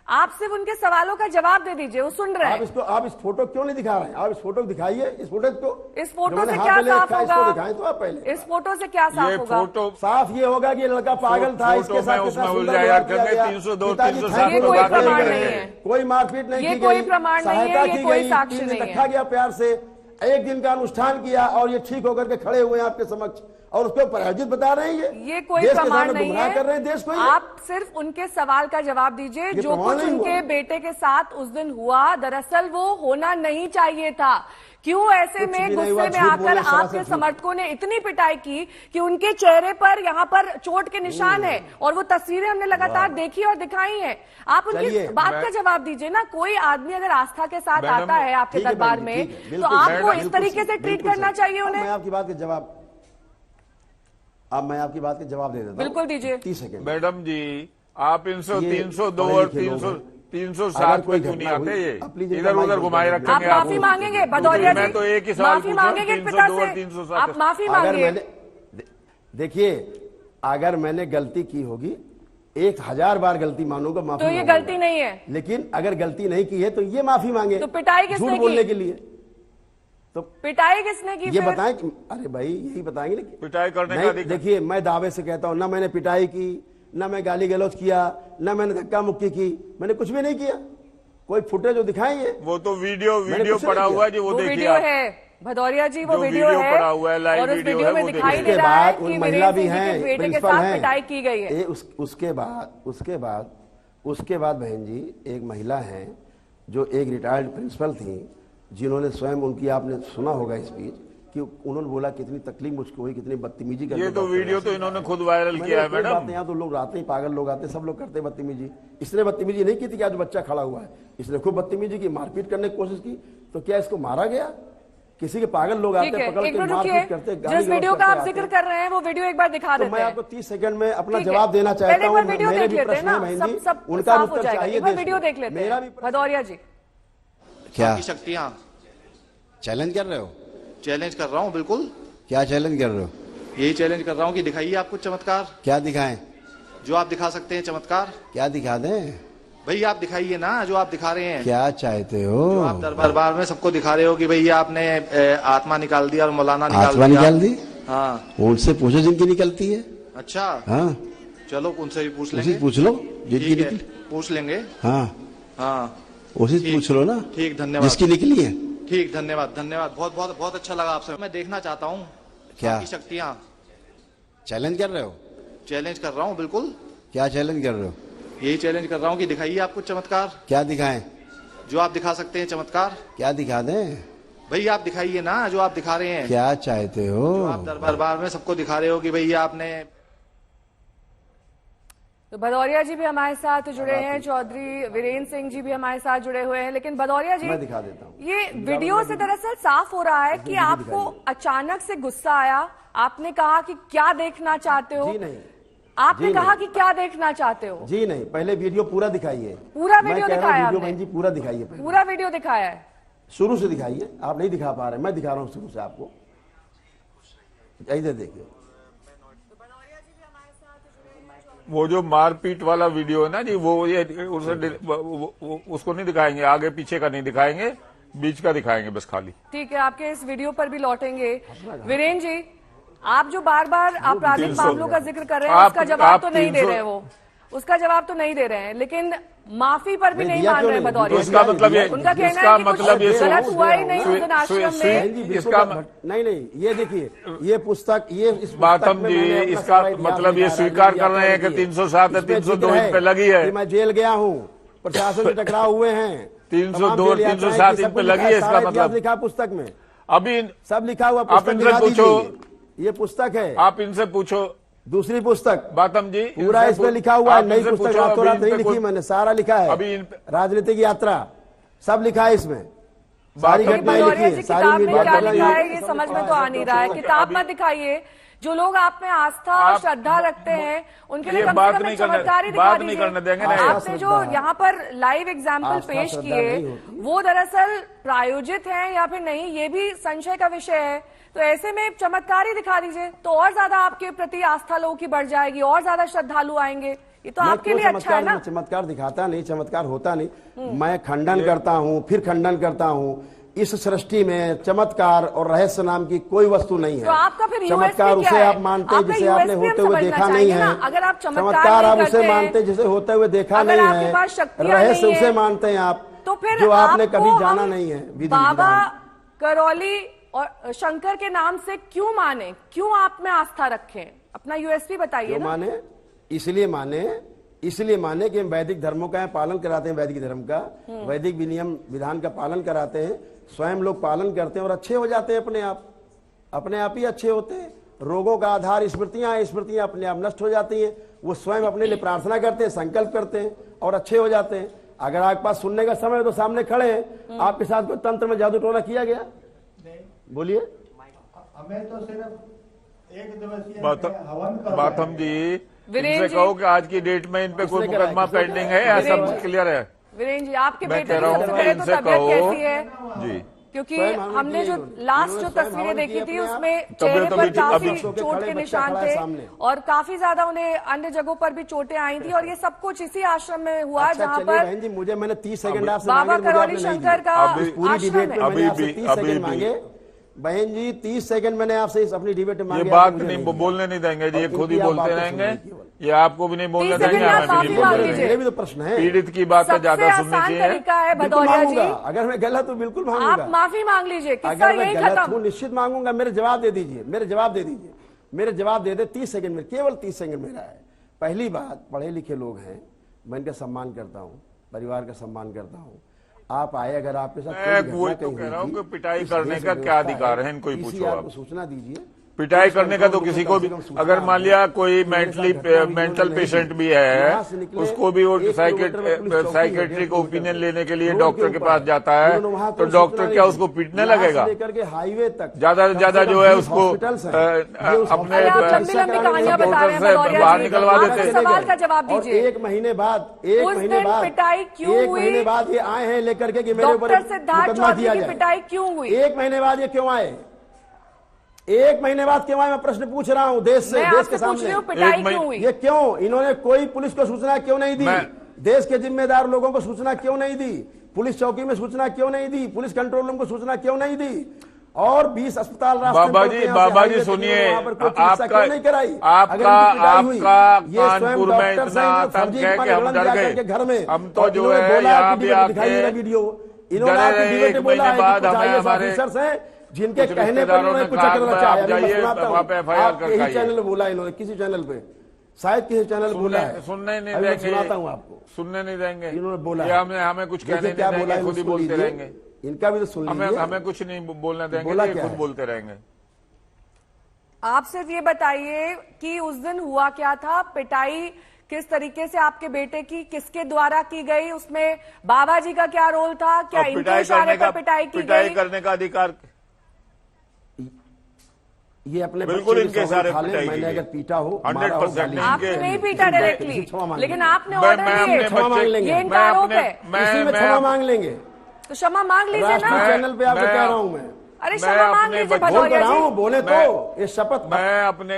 आप सिर्फ उनके सवालों का जवाब दे दीजिए, वो सुन रहे हैं। आप इस फोटो क्यों नहीं दिखा रहे हैं? आप इस फोटो दिखाइए, इस फोटो को, इस फोटो जो से मैंने क्या हाथ में ले साफ रखा है, इसको होगा? दिखाएं तो आप पहले। इस फोटो से क्या साफ ये होगा? फोटो साफ ये होगा कि ये लड़का पागल था, इसके साथ उसमें उलझा यार करके 302 307 ये को कोई बात प्रमाण नहीं नहीं करेंगे। है, कोई मारपीट नहीं ये की कोई गई, प्रमाण नहीं है, सहायता ये की कोई गई, साक्ष्य 3 दिन नहीं है। रखा गया प्यार से, एक दिन का अनुष्ठान किया और ये ठीक होकर के खड़े हुए हैं आपके समक्ष और उसको पराजित बता रहे हैं। ये कोई देश के प्रमाण सामने नहीं गुमराह कर रहे हैं है। देश को। आप सिर्फ उनके सवाल का जवाब दीजिए। ये जो प्रमाण कुछ नहीं उनके हुआ। बेटे के साथ उस दिन हुआ, दरअसल वो होना नहीं चाहिए था। क्यों ऐसे कुछ भी में नहीं गुस्से हुआ, में झूठ आकर बोले, सरासर आपके झूठ। समर्थकों ने इतनी पिटाई की कि उनके चेहरे पर यहाँ पर चोट के निशान है, और वो तस्वीरें हमने लगातार देखी और दिखाई हैं। आप उनकी चलिए, बात का जवाब दीजिए ना। कोई आदमी अगर आस्था के साथ मैडम, आता है आपके ठीक है दरबार बहन जी, में, ठीक है, तो बिल्कुल, आपको मैडम, इस तरीके से ट्रीट बिल्कुल करना सही। चाहिए अब उन्हें। मैं आपकी बात के जवाब दे देता हूं। बिल्कुल दीजिए। 30 सेकंड। मैडम जी आप 302 और 307 पे क्यों नहीं आते? ये इधर उधर घुमाए रखेंगे आप माफी मांगेंगे भदौरिया जी? मैं तो एक ही सवाल माफी पूछा, मांगेंगे पिता 302 और से? 307 आप माफी अगर मांगिए। मैंने देखिए, अगर मैंने गलती की होगी 1000 बार गलती मानूंगा, माफी तो ये मांगूंगा। गलती नहीं है। लेकिन अगर गलती नहीं की है तो ये माफी मांगे। तो पिटाई किसने झूठ की? बोलने के लिए तो पिटाई किसने की? ये फिर? बताएं कि अरे भाई यही बताएंगे ना कि- पिटाई करने का नहीं, अधिकार। देखिए मैं दावे से कहता हूं, ना मैंने पिटाई की, ना मैं गाली गलौज किया, ना मैंने धक्का मुक्की की, मैंने कुछ भी नहीं किया। कोई फुटेज जो दिखाएंगे वो तो वीडियो कुछ पड़ा नहीं हुआ है जी, वो वो देखिए वीडियो आप। है भदौरिया जी, वो जो वीडियो वीडियो है पड़ा हुआ है, लाइव और उस वीडियो वीडियो है, में वो दिखाई देखिए। दे रहा है उसके कि बाद उन महिला वीरेंद्र भी सिंह जी हैं, के बेटे के प्रिंसिपल साथ हैं। पिटाई की गई है। उसके बाद बहन जी एक महिला हैं जो एक रिटायर्ड प्रिंसिपल थी, जिन्होंने स्वयं, उनकी आपने सुना होगा स्पीच, कि उन्होंने बोला कितनी तकलीफ मुझको हुई, कितनी बदतमीजी करने ये तो का वीडियो तो इन्होंने खुद वायरल किया है कोई बात मैडम। नहीं, यहाँ तो लोग आते हैं, पागल लोग आते हैं, सब लोग करते हैं बदतमीजी। इसने बदतमीजी नहीं की थी कि आज बच्चा खड़ा हुआ है, इसने खूब बदतमीजी की, मारपीट करने की कोशिश की। तो क्या इसको मारा गया? किसी के पागल लोग आते ठीक हैं, है, पकड़ एक के मिनट मारपीट रुकिए। करते, जिस वीडियो का आप जिक्र कर रहे हैं वो वीडियो एक बार दिखा तो देते मैं हैं। आपको 30 सेकंड में अपना ठीक है। जवाब देना पहले चाहता एक बार हूँ। वीडियो मेरे देख भी लेते हैं प्रश्न है ना, बहन जी, सब उनका साफ हो उत्तर जाएगा। चाहिए एक बार देश वीडियो को। देख लेते मेरा भी हैं भदौरिया जी। क्या की शक्तियां चैलेंज कर रहे हो? चैलेंज कर रहा हूं, बिल्कुल क्या चैलेंज कर रहे हो? यही चैलेंज कर रहा हूं कि दिखाइए आप कुछ चमत्कार, क्या दिखाएं? जो आप दिखा सकते हैं चमत्कार। क्या दिखा दें? भाई आप दिखाइए ना जो आप दिखा रहे हैं। क्या चाहते हो? जो आप दरबार में सबको दिखा रहे हो कि भैया आपने आत्मा निकाल दी और मौलाना आत्मा निकाल दी? हाँ। उनसे पूछो जिनकी निकलती है। अच्छा, हाँ, चलो उनसे भी पूछ उसी लेंगे। पूछ लो जिनकी ठीक है, निकली। पूछ लेंगे। हाँ, हाँ उसी से ठीक। पूछ लो ना। ठीक, धन्यवाद। जिसकी निकली है। ठीक, धन्यवाद धन्यवाद, बहुत बहुत बहुत अच्छा लगा आपसे। मैं देखना चाहता हूँ क्या? की शक्तियाँ। चैलेंज कर रहे हो? चैलेंज कर रहा हूँ, बिल्कुल क्या चैलेंज कर रहे हो? यही चैलेंज कर रहा हूँ कि दिखाइए आप कुछ चमत्कार, क्या दिखाएं? जो आप दिखा सकते हैं चमत्कार। क्या दिखा दें? भाई आप दिखाइए ना जो आप दिखा रहे हैं। क्या चाहते हो? जो आप दरबार में सबको दिखा रहे हो कि भैया आपने। तो भदौरिया जी भी हमारे साथ जुड़े हैं, चौधरी वीरेंद्र सिंह जी भी हमारे साथ जुड़े हुए हैं। लेकिन भदौरिया जी, मैं दिखा देता हूँ। ये वीडियो से दरअसल साफ हो रहा है कि आपको अचानक से गुस्सा आया। आपने कहा कि क्या देखना चाहते हो? जी नहीं, आपने जी कहा नहीं। कि क्या देखना चाहते हो? जी नहीं, पहले वीडियो पूरा दिखाइए। पूरा मैं वीडियो कह रहा हूं दिखाया वीडियो आपने? बहन जी पूरा दिखाइए पहले। पूरा वीडियो दिखाया है? शुरू से दिखाइए, आप नहीं दिखा पा रहे, मैं दिखा रहा हूँ शुरू से आपको। इधर देखिए, वो जो मारपीट वाला वीडियो है ना जी, वो ये उसको नहीं दिखाएंगे, आगे पीछे का नहीं दिखाएंगे, बीच का दिखाएंगे बस खाली। ठीक है, आपके इस वीडियो पर भी लौटेंगे। वीरेंद्र जी, आप जो बार बार आपराधिक मामलों का जिक्र कर रहे हैं उसका जवाब तो नहीं दे रहे हो। उसका जवाब तो नहीं दे रहे हैं, लेकिन माफी पर भी नहीं मान रहे हैं भदौरिया। इसका मतलब ये, उनका कहना इसका है कि मतलब कुछ ये गलत हुआ ही नहीं उस दिन आश्रम में। इसका नहीं, ये देखिए, ये पुस्तक, ये इस बातम जी, इसका मतलब ये स्वीकार कर रहे हैं कि 307 है, 302 इन पे लगी है। मैं जेल गया हूँ, प्रशासन से टकराव हुए हैं, 302 307 इन पे लगी है, इसका मतलब लिखा पुस्तक में, अभी सब लिखा हुआ। आप इनसे पूछो, ये पुस्तक है, आप इनसे पूछो। दूसरी पुस्तक बातम जी पूरा इसमें लिखा हुआ है, नई पुस्तक रातों रात नहीं लिखी मैंने, सारा लिखा है। अभी राजनीतिक यात्रा सब लिखा है इसमें, सारी घटनाएं लिखी है, सारी किताब में मीडिया क्या लिखा है है। ये समझ में तो आ नहीं रहा है। किताब मत दिखाइए, जो लोग आप में आस्था और श्रद्धा रखते हैं उनके लिए कम से कम चमत्कार ही दिखा दीजिए। आपने जो यहाँ पर लाइव एग्जाम्पल पेश किए वो दरअसल प्रायोजित हैं या फिर नहीं, ये भी संशय का विषय है। तो ऐसे में चमत्कार ही दिखा दीजिए तो और ज्यादा आपके प्रति आस्था लोगों की बढ़ जाएगी, और ज्यादा श्रद्धालु आएंगे। ये तो आपके लिए अच्छा है ना। चमत्कार दिखाता नहीं, चमत्कार होता नहीं। मैं खंडन करता हूँ, फिर खंडन करता हूँ, इस सृष्टि में चमत्कार और रहस्य नाम की कोई वस्तु नहीं है। तो आपका फिर चमत्कार उसे आप मानते हैं जिसे आपने होते हुए देखा नहीं है। अगर आप चमत्कार आप उसे मानते हैं जिसे होते हुए देखा नहीं है। रहस्य उसे मानते हैं आप तो फिर जो आपने कभी जाना नहीं है। बाबा करौली और शंकर के नाम से क्यों माने, क्यों आप में आस्था रखें? अपना यूएसपी बताइए ना। माने इसलिए माने कि हम वैदिक धर्मों का पालन कराते हैं, वैदिक धर्म का, वैदिक नियम विधान का पालन कराते हैं, स्वयं लोग पालन करते हैं और अच्छे हो जाते हैं। अपने आप ही अच्छे होते हैं। रोगों का आधार स्मृतियां अपने आप नष्ट हो जाती हैं। वो स्वयं अपने लिए प्रार्थना करते हैं, संकल्प करते हैं और अच्छे हो जाते हैं। अगर आपके पास सुनने का समय हो तो सामने खड़े हैं, आपके साथ कोई तंत्र में जादू टोना किया गया? बोलिए। हमें तो सिर्फ एक दिवसीय बातम जी, इनसे कहो कि आज की डेट में इन पे कोई मुकदमा पेंडिंग है या सब क्लियर है? वीरेंद्र जी, आपके मैं बेटे कह रहा हूँ कि इनसे कहो जी, क्योंकि हमने जो लास्ट जो तस्वीरें देखी थी उसमें चेहरे पर काफी चोट के निशान थे और काफी ज्यादा उन्हें अन्य जगहों पर भी चोटें आई थी और ये सब कुछ इसी आश्रम में हुआ जहाँ पर मुझे मैंने 30 सेकंड आपसे बाबा करौली शंकर का पूरी डिबेट में अभी 30 सेकंड मांगे। बहन जी 30 सेकंड मैंने आपसे अपनी डिबेट में मांगे। ये बात नहीं बोलने नहीं देंगे जी, ये खुद ही बोलते रहेंगे। ये आपको भी नहीं बोलने देंगे, हमें भी नहीं बोलने देंगे। ये भी तो प्रश्न है। पीड़ित की बात ज्यादा सुननी चाहिए। तरीका है भदौरिया जी, अगर मैं गलत हूँ बिल्कुल मांगूंगा। आप माफी मांग लीजिए, अगर मैं गलत हूँ निश्चित मांगूंगा। मेरे जवाब दे दीजिए, मेरे जवाब दे दे 30 सेकंड में, केवल 30 सेकंड मेरा है। पहली बात, पढ़े लिखे लोग हैं, मैं इनका सम्मान करता हूँ, परिवार का सम्मान करता हूँ। आप आए, अगर आपके साथ वही तो कह रहा हूँ कि पिटाई करने का क्या अधिकार है, इनको ही पूछो आप। सूचना दीजिए। पिटाई करने का तो किसी को भी, अगर मान लिया कोई मेंटल पेशेंट भी है, उसको भी वो साइकेट्री को ओपिनियन लेने के लिए डॉक्टर के पास जाता है, तो डॉक्टर क्या उसको पीटने लगेगा? लेकर के हाईवे तक ज्यादा से ज्यादा जो है उसको अपने बाहर निकलवा देते। सवाल का जवाब दीजिए। एक महीने बाद ये आए हैं लेकर के मेरे ऊपर मुकदमा किया जाए। पिटाई क्यों हुई? एक महीने बाद ये क्यों आए? एक महीने बाद क्यों आए? मैं प्रश्न पूछ रहा हूं देश से, देश के सामने। पिटाई क्यों हुई? ये क्यों? इन्होंने कोई पुलिस को सूचना क्यों नहीं दी? देश के जिम्मेदार लोगों को सूचना क्यों नहीं दी? पुलिस चौकी में सूचना क्यों नहीं दी? पुलिस कंट्रोल रूम को सूचना क्यों नहीं दी? और 20 अस्पताल बाबा जी सुनिए, आपका कानपुर में इतना आतंक है कि हम डर गए। घर में हम तो जो है यहाँ भी आके वीडियो इन्होंने बोला है जिनके कहने पर उन्होंने कुछ करना चाहा। चैनल बोला इन्होंने, किसी चैनल पे, शायद किसी चैनल बोला है, सुनने नहीं देंगे। सुनाता हूँ आपको, सुनने नहीं देंगे। इन्होंने बोला हमें कुछ कहने नहीं देंगे, खुद ही बोलते रहेंगे। इनका भी तो सुन लीजिए। हमें कुछ नहीं बोलने देंगे, खुद बोलते रहेंगे। आप सिर्फ ये बताइए कि उस दिन हुआ क्या था, पिटाई किस तरीके से आपके बेटे की किसके द्वारा की गई, उसमें बाबा जी का क्या रोल था? क्या इनके इशारे पर पिटाई की गई? पिटाई करने का अधिकार ये अपने बिल्कुल इनके सारे मैंने अगर पीटा हो 100% आपने नहीं पीटा डायरेक्टली, लेकिन आपने ऑर्डर दिए, क्षमा मांग लेंगे। ये इनका आरोप है। इसी में क्षमा मांग लेंगे, तो क्षमा मांग लीजिए ना। चैनल पे आपको कह रहा हूँ मैं। अरे क्षमा मांग लीजिए भदौरिया जी। बोले तो ये शपथ मैं अपने,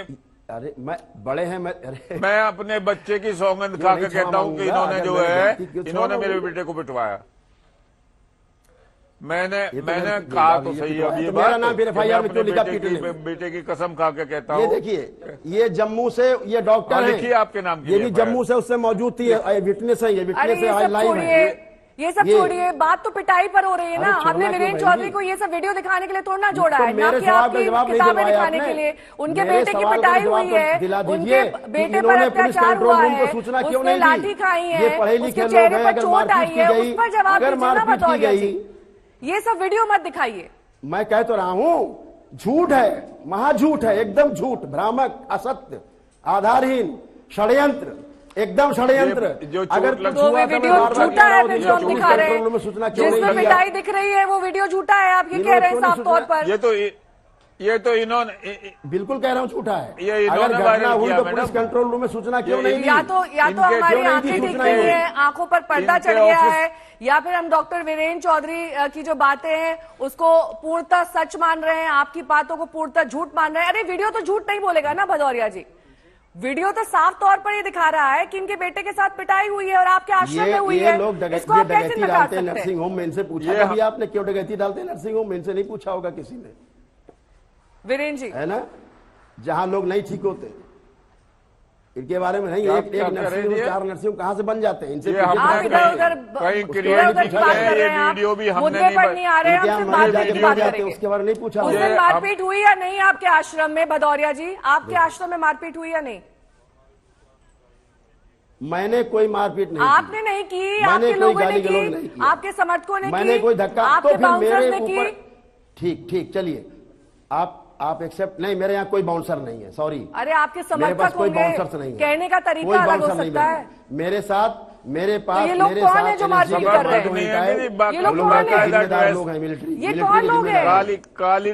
अरे मैं बड़े हैं, मैं अपने बच्चे की सौगंध खा के कहता हूँ कि इन्होंने जो है, इन्होंने मेरे बेटे को पिटवाया। मैंने ये तो मैंने गलत कहा बात तो है, सही ये अब ये तो मेरा बात नाम फिर कि FIR मैं में अपने क्यों लिखा बेटे पीटने? बेटे की कसम खा के कहता ये हूँ। देखिए, ये जम्मू से ये डॉक्टर हाँ, हैं, लिखिए आपके नाम की ये भी FIR। जम्मू से उससे मौजूद थी, विटनेस है, ये अरे विटनेस ये है, सब लाइव छोड़िए, है। ये सब ये- छोड़िए, बात तो पिटाई पर हो रही है अरे ना। छोड़ना आपने क्यों वीरेंद्र बहन चौधरी जी? को ये सब वीडियो दिखाने के लिए थोड़ा ना जोड़ा तो है, ना मेरे कि सवाल का आपकी जवाब नहीं किताबें दिलवाया दिखाने आपने। के लिए। उनके मेरे बेटे की सवाल का पिटाई जवाब हुई तो है, दिला उनके दीजिए कि बेटे पर इन्होंने पुलिस अत्याचार कंट्रोल हुआ रूम को है, सूचना क्यों उसने नहीं दी? लाठी खाई ये है, पढ़े लिखे उसके लोग चेहरे हैं, पर अगर चोट मारपीट आई की है, गई, उस पर जवाब अगर दीजिए ना मारपीट की भदौरिया गई, जी। ये सब वीडियो मत दिखाइए। मैं कह तो रहा हूं, झूठ है, महाझूठ है, एकदम झूठ, भ्रामक, असत्य, आधारहीन, षड्यंत्र, एकदम षड्यंत्र। जो चोट अगर लग- कुछ तो हुआ वे तो मैं वीडियो बार-बार झूठा कह रहा है हूं फिर कि जो हम पुलिस दिखा रहे कंट्रोल रूम में सूचना क्यों हैं, नहीं जिसमें दिया? पिटाई दिख रही है वो वीडियो झूठा है, आप ये इन्होंने कह रहे हैं क्यों नहीं साफ तौर सूचना- पर। ये तो इन्होंने बिल्कुल कह रहा हूं झूठा है। ये अगर इन्होंने घटना वायरल हुई किया, तो पुलिस मैडम। कंट्रोल रूम में सूचना क्यों ये- नहीं दी? या तो इनके हमारी क्यों नहीं आंखें दी दिख सूचना रही ये? हैं, आंखों पर पर्दा इनके चढ़ गया ऑफिस- है, या फिर हम डॉक्टर वीरेंद्र चौधरी की जो बातें हैं उसको पूर्णतः सच मान रहे हैं, आपकी बातों को पूर्णतः झूठ मान रहे हैं। अरे वीडियो तो झूठ नहीं बोलेगा ना भदौरिया जी, वीडियो तो साफ तौर पर ये दिखा रहा है कि इनके बेटे के साथ पिटाई हुई है और आपके आश्रम में हुई ये है। लोग इसको आप कैसे डकैती नकार डालते हैं सकते हैं? नर्सिंग होम में। इनसे पूछा ये कभी आपने क्यों डकैती डालते हैं नर्सिंग होम में? इनसे नहीं पूछा होगा किसी ने, वीरेंद्र जी है ना, जहां लोग नहीं ठीक होते इनके बारे में नहीं। क्या- एक क्या नर्सिंग करें होम, ये? 4 नर्सिंग होम कहां से बन जाते हैं? इनसे ये पूछिए हमने तो आप कहीं- इधर उधर कहीं उसके क्रिएट उधर की बात है, कर ये रहे हैं आप। वीडियो भी हमने मुद्दे नहीं पर नहीं आ रहे हैं, इनके हम यहाँ सिर्फ वहां मारपीट जाके की बन बात जाते हैं, करेंगे। उसके बारे में नहीं पूछा उस होगा। दिन मारपीट हुई या नहीं आपके आश्रम में भदौरिया जी? आपके आश्रम में मारपीट हुई या नहीं? मैंने कोई मारपीट नहीं आपने की। नहीं की, मैंने आपके कोई लोगों ने गाली गलौज नहीं की, किया। आपके समर्थकों ने की, मैंने कोई धक्का आपके तो फिर बाउंसर्स मेरे ने की। ऊपर ठीक ठीक चलिए, आप एक्सेप्ट नहीं, मेरे यहाँ कोई बाउंसर नहीं है, सॉरी। अरे आपके मेरे पास समर्थक कोई होंगे, बाउंसर्स नहीं है, कहने का तरीका कोई अलग हो बाउंसर नहीं सकता है। मेरे साथ मेरे पास ये लोग मेरे कौन साथ है जो NSG मारपीट के कर रहे हैं? डिपार्टमेंट ये है, लोग वो लोग कौन आपके है? जिम्मेदार लोग हैं, मिलिट्री ये कौन लोग हैं? काली काली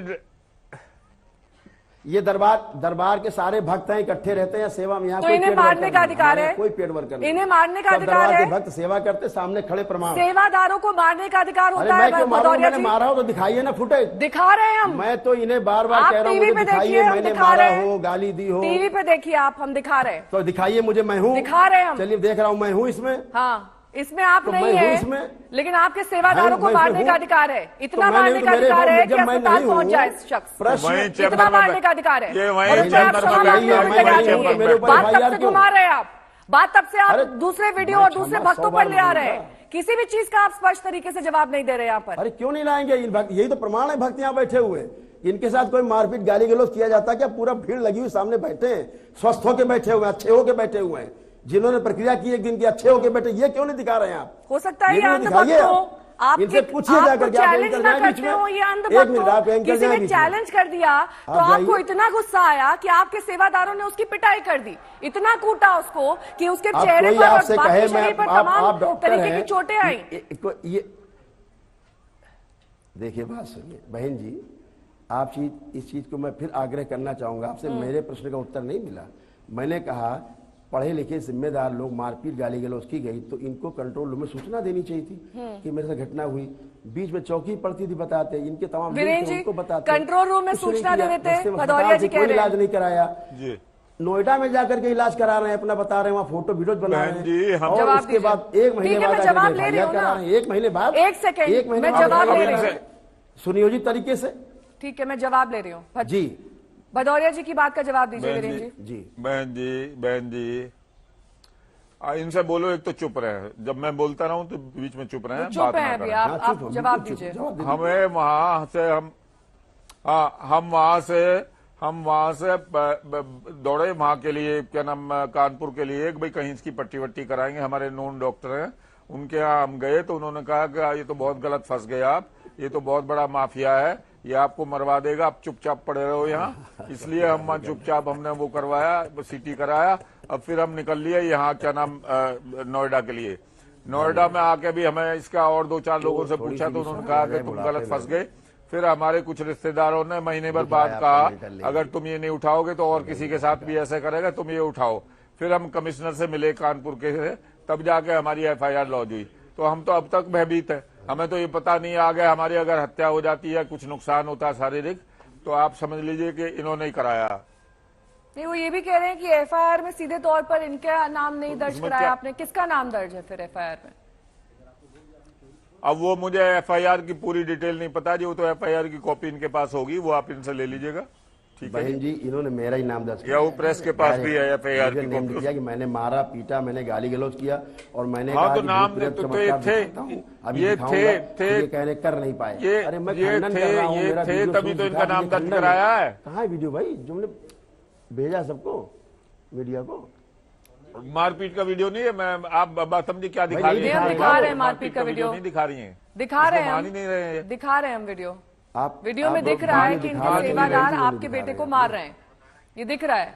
ये दरबार के सारे भक्त हैं, इकट्ठे रहते हैं सेवा में। यहाँ तो कोई इन्हें पेड मारने वर्कर का नहीं, अधिकार हमारे है? कोई पेड वर्कर नहीं। इन्हें मारने का सब अधिकार दरबार है? के भक्त सेवा करते, सामने खड़े प्रमाण। सेवादारों को मारने का अधिकार अरे होता मैं है क्यों मारूं? भदौरिया मैंने जी? मारा हो तो दिखाइए ना फुटेज। दिखा रहे हैं हम, मैं तो इन्हें बार बार आप कह रहा हूँ, टीवी मुझे पे देखिए, दिखाइए, हम मैंने दिखा मारा रहे हैं। हो, गाली दी हो टीवी पे देखिए आप, हम दिखा रहे हैं, तो दिखाइए मुझे, मैं हूँ, दिखा रहे हैं हम। चलिए देख रहा हूँ, मैं हूँ इसमें। हाँ, इसमें आप तो नहीं मैं हूँ है, इसमें। लेकिन आपके सेवादारों को मैं मारने हूँ। का अधिकार है। तो इतना मैंने मारने तो का मेरे अधिकार है जब कि मैं अस्पताल नहीं हूँ, पहुंच जाए इस शख्स। प्रश्न वहीं इतना चेम्बर मारने में का अधिकार है। ये वहीं और उसमें आप चेम्बर में क्षमा बैठिए, मांगने वहीं में तैयार चेम्बर नहीं में है। बैठिए। बात तब FIR से क्यों? घुमा रहे हैं आप, बात तब से आप अरे, दूसरे वीडियो मैं और दूसरे क्षमा भक्तों पर सवाल ले आ रहे बोलूंगा। हैं। किसी भी चीज का आप स्पष्ट तरीके से जवाब नहीं दे रहे यहाँ पर। अरे क्यों नहीं लाएंगे इन भक्त? यही तो प्रमाण है, भक्त यहाँ बैठे हुए, इनके साथ कोई मारपीट गाली गलौज किया जाता है क्या? पूरा भीड़ लगी हुई सामने बैठे हैं, स्वस्थ होकर बैठे हुए, अच्छे होकर बैठे हुए हैं, जिन्होंने प्रक्रिया की एक दिन की, अच्छे होकर बैठे। ये क्यों नहीं दिखा रहे हैं आप? हो सकता है ये ये भी अंध दिखाइए भक्त हो, आप। इनसे पूछिए जाकर के, आप चैलेंज एंकर ना जाएं बीच करते में। हो, ये अंध एक भक्त मिनट, आप हो, एंकर किसी जाएं ने बीच में। चैलेंज कर दिया तो आप आपको जाइए। इतना गुस्सा आया कि आपके सेवादारों ने उसकी पिटाई कर दी, इतना कूटा उसको कि उसके अब चेहरे कोई पर और आपसे बाकी कहे शरीर पर आप तमाम डॉक्टर तरीके की हैं, चोटें आई। ये देखिए, बात सुनिए बहन जी, आप इस चीज को मैं फिर आग्रह करना चाहूंगा आपसे। मेरे प्रश्न का उत्तर नहीं मिला। मैंने कहा पढ़े लिखे जिम्मेदार लोग, मारपीट गाली गलौज की गई तो इनको कंट्रोल रूम में सूचना देनी चाहिए थी कि मेरे साथ घटना हुई। बीच में चौकी पड़ती थी, बताते, इनके तमाम वीरेंद्र जी, उनको बताते, कंट्रोल रूम में कुछ नहीं सूचना दे किया। देते, जैसे भदौरिया जी अस्पताल से कह कोई रहे हैं। इलाज नहीं कराया, जी नोएडा में जाकर के इलाज करा रहे हैं, अपना बता रहे हैं, वहाँ फोटो वीडियो बना रहे बहन जी, हैं, हम और जवाब उसके दीजिए। बाद एक महीने ठीक है, बाद मैं आके जवाब ले रही FIR हूँ करा ना। रहे हैं। एक महीने बाद, एक सेकंड, एक महीने मैं बाद जवाब ले FIR रही करा हूँ। रहे हैं। सुनियोजित तरीके से। ठीक है, मैं जवाब ले रही हूँ। जी भदौरिया जी की बात का जवाब दीजिए बहन वीरेंद्र जी, जी। बहन जी इनसे बोलो, एक तो चुप रहे, जब मैं बोलता रहूं तो बीच में चुप रहे, चुप बात हैं ना अभी करें। आप, हाँ, आप चुप, जवाब बिल्कुल चुप, दीजिए। जवाब दीजिए। हमें वहां से हम वहां से दौड़े वहां के लिए, क्या नाम, कानपुर के लिए, भाई कहीं इसकी पट्टी वट्टी कराएंगे। हमारे नोन डॉक्टर हैं, उनके यहाँ हम गए तो उन्होंने कहा कि ये तो बहुत गलत फंस गए आप, ये तो बहुत बड़ा माफिया है, ये आपको मरवा देगा, आप चुपचाप पड़े रहो यहाँ। इसलिए हम वहाँ चुपचाप, हमने वो करवाया, सीटी कराया। अब फिर हम निकल लिए यहाँ, क्या नाम, नोएडा के लिए। नोएडा में आके भी हमें इसका और 2-4 लोगों से पूछा तो उन्होंने कहा कि तुम गलत फंस गए। फिर हमारे कुछ रिश्तेदारों ने महीने भर बाद कहा, अगर तुम ये नहीं उठाओगे तो और किसी के साथ भी ऐसे करेगा, तुम ये उठाओ। फिर हम कमिश्नर से मिले कानपुर के, तब जाके हमारी FIR लॉन्च हुई। तो हम तो अब तक भयभीत है, हमें तो ये पता नहीं आ गया, हमारी अगर हत्या हो जाती है, कुछ नुकसान होता है शारीरिक, तो आप समझ लीजिए कि इन्होंने ही कराया। नहीं, वो ये भी कह रहे हैं कि FIR में सीधे तौर पर इनका नाम नहीं दर्ज इसमें कराया क्या- आपने। किसका नाम दर्ज है फिर FIR में? अब वो मुझे एफआईआर की पूरी डिटेल नहीं पता जी, वो तो एफआईआर की कॉपी इनके पास होगी, वो आप इनसे ले लीजिएगा। ठीक है बहन जी, इन्होंने मेरा ही नाम दर्ज या वो प्रेस के पास भी है एफआईआर की नेम कॉपी। किया कि मैंने मारा पीटा, मैंने गाली गलौज किया और मैंने हाँ, कहा तो कि नाम भूत प्रेत तो चमत्कार ये थे, दिखाता हूं, अभी ये दिखाऊंगा, थे, ये कहने कर नहीं पाए। ये अरे मैं ये खंडन कर रहा हूं, मेरा थे वीडियो तभी सोर्स तो इनका दिखा नाम दीजिए, दर्ज खंडन कराया है। कहाँ है वीडियो भाई जो मैंने भेजा सबको, मीडिया को? मारपीट का वीडियो नहीं है। मैं आप समझिए क्या दिखा भाई, रही नहीं है? दिखा रहे हैं मारपीट का वीडियो। नहीं दिखा रही है, दिखा रहे हैं मान ही नहीं रहे हैं। दिखा रहे हैं हम वीडियो। आप वीडियो में आप दिख लोग रहा है वीडियो कि दिखा इनके रहे हैं, सेवादार वीडियो आपके दिखा बेटे रहे को हैं। मार रहे हैं, ये दिख रहा है।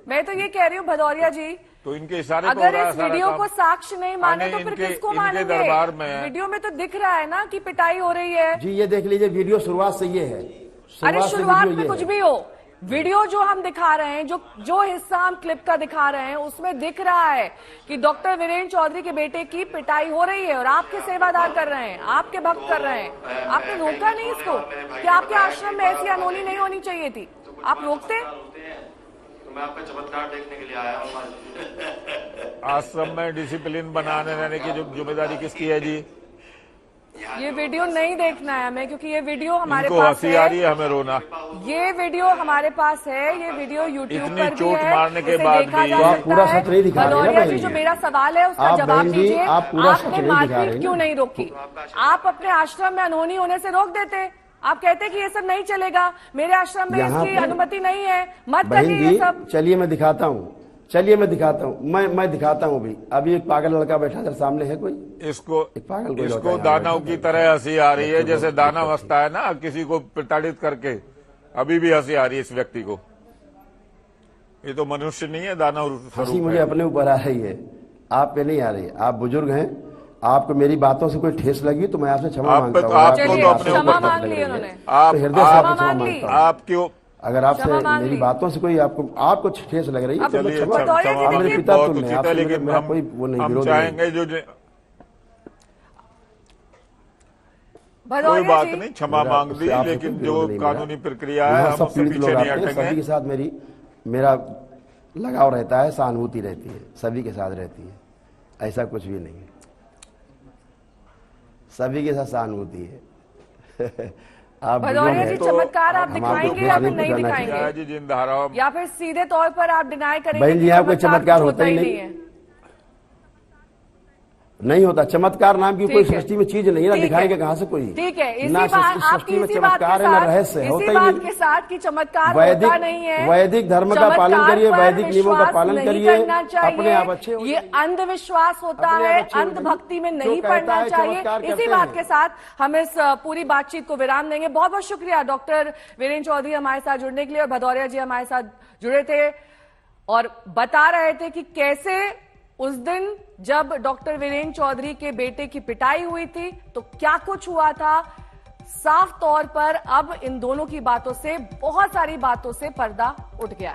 मैं तो ये कह रही हूँ भदौरिया जी, तो इनके इशारे पे हो अगर रहा है इस सारा वीडियो काम। को साक्ष्य नहीं माने तो फिर इनके- किसको इनके मानेंगे? दरबार में वीडियो में तो दिख रहा है ना कि पिटाई हो रही है। जी ये देख लीजिए, वीडियो शुरुआत से ये है, अरे से शुरुआत वीडियो में ये कुछ है। भी हो, वीडियो जो हम दिखा रहे हैं, जो हिस्सा हम क्लिप का दिखा रहे हैं, उसमें दिख रहा है कि डॉक्टर वीरेंद्र चौधरी के बेटे की पिटाई हो रही है और आपके सेवादार कर रहे हैं, आपके भक्त कर रहे हैं। आपने रोका नहीं इसको कि आपके आश्रम में ऐसी अनहोनी नहीं होनी चाहिए थी, आप रोकते? तो मैं आपका चमत्कार देखने के लिए आया हूँ। आश्रम में डिसिप्लिन बनाने रहने की जिम्मेदारी किसकी है जी? ये वीडियो नहीं देखना है हमें, क्योंकि ये वीडियो हमारे इनको पास हंसी आ रही है। है, हमें रोना। ये वीडियो हमारे पास है, ये वीडियो यूट्यूब इतनी पर भी चोट है, मारने के इसे बाद देखा भी- जा तो आप सकता पूरा है। सच नहीं दिखा रहे हैं ना भदौरिया बहन जी, जो जी। मेरा सवाल है उसका आप जवाब बहन जी, दीजिए। आप पूरा सच आपने नहीं दिखा रहे मारपीट हैं क्यों ना। नहीं रोकी? आप अपने आश्रम में अनहोनी होने से रोक देते। आप कहते कि ये सब नहीं चलेगा, मेरे आश्रम में यहाँ इसकी पर- अनुमति नहीं है, मत बहन करिए ये जी सब। चलिए मैं दिखाता हूँ, चलिए मैं दिखाता हूँ, मैं दिखाता हूँ भी। अभी एक पागल लड़का बैठा था सामने, है कोई? इसको एक पागल कोई इसको लड़का है, दानव यहाँ की बैठा तरह हंसी आ रही है, बच्चे जैसे लोग दानव हंसता है ना किसी को प्रताड़ित करके। अभी भी हंसी आ रही है इस व्यक्ति को। ये तो मनुष्य नहीं है, दानव हंसी स्वरूप मुझे है। अपने ऊपर आ रही है, आप पे नहीं आ रही है। आप बुजुर्ग हैं, आपको मेरी बातों से कोई ठेस लगी तो मैं आपसे क्षमा आप पे मांगता तो- हूँ। आपको चलिए, तो अपने क्षमा ऊपर मांग लग ली रही है। उन्होंने। आप तो हृदय से आपको क्षमा मांग ली। मांगता हूँ। आप क्यों अगर आपसे क्षमा मांग मेरी ली। बातों से कोई आपको ठेस लग रही है तो मैं चलिए, क्षमा- भदौरिया जी, आप मेरे देखिए- पिता बहुत तुल्य हैं, उचित है, आपसे लेकिन मेरा कोई वो नहीं, हम विरोध नहीं। चाहेंगे जो कोई भदौरिया बात जी, नहीं, क्षमा मेरा मांग उससे दी, आपसे लेकिन कोई जो विरोध नहीं मेरा। कानूनी प्रक्रिया है यहाँ हम सब उससे पीड़ित पीछे लोग नहीं आते हैं, सभी हटेंगे। के साथ मेरा लगाव रहता है, सहानुभूति रहती है, सभी के साथ रहती है, ऐसा कुछ भी नहीं है, सभी के साथ सहानुभूति है। आप भदौरिया जी, बुजुर्ग हैं, चमत्कार आप हम दिखाएंगे आपको या कुछ फिर नहीं नहीं बताना दिखाएंगे? क्या है जी, जिन धाराओं या फिर सीधे तौर पर आप डिनाई करेंगे बहन जी, कि यहाँ कोई चमत्कार कुछ होता ही नहीं। है? नहीं होता चमत्कार नाम की कोई ठीक है। सृष्टि में चीज नहीं है ना, ठीक है। दिखाएंगे कहाँ से कोई? ठीक है, इसी ना बात इस आपकी सृष्टि में इसी बात के चमत्कार है ना साथ रहस्य, इसी होता ही बात नहीं। के साथ कि चमत्कार वैदिक होता नहीं है। वैदिक धर्म का पालन चमत्कार करिए, पर वैदिक नियमों का विश्वास पालन नहीं करिए, करना चाहिए। अपने आप अच्छे हो ये जाइए। अंधविश्वास होता अपने आप है, अच्छे हो जाइए। अंधभक्ति में जो नहीं कहता पड़ना है चाहिए। चमत्कार इसी करते बात हैं। के साथ हम इस पूरी बातचीत को विराम देंगे। बहुत बहुत शुक्रिया डॉक्टर वीरेंद्र चौधरी हमारे साथ जुड़ने के लिए, और भदौरिया जी हमारे साथ जुड़े थे और बता रहे थे कि कैसे उस दिन जब डॉक्टर वीरेंद्र चौधरी के बेटे की पिटाई हुई थी तो क्या कुछ हुआ था। साफ तौर पर अब इन दोनों की बातों से, बहुत सारी बातों से पर्दा उठ गया है।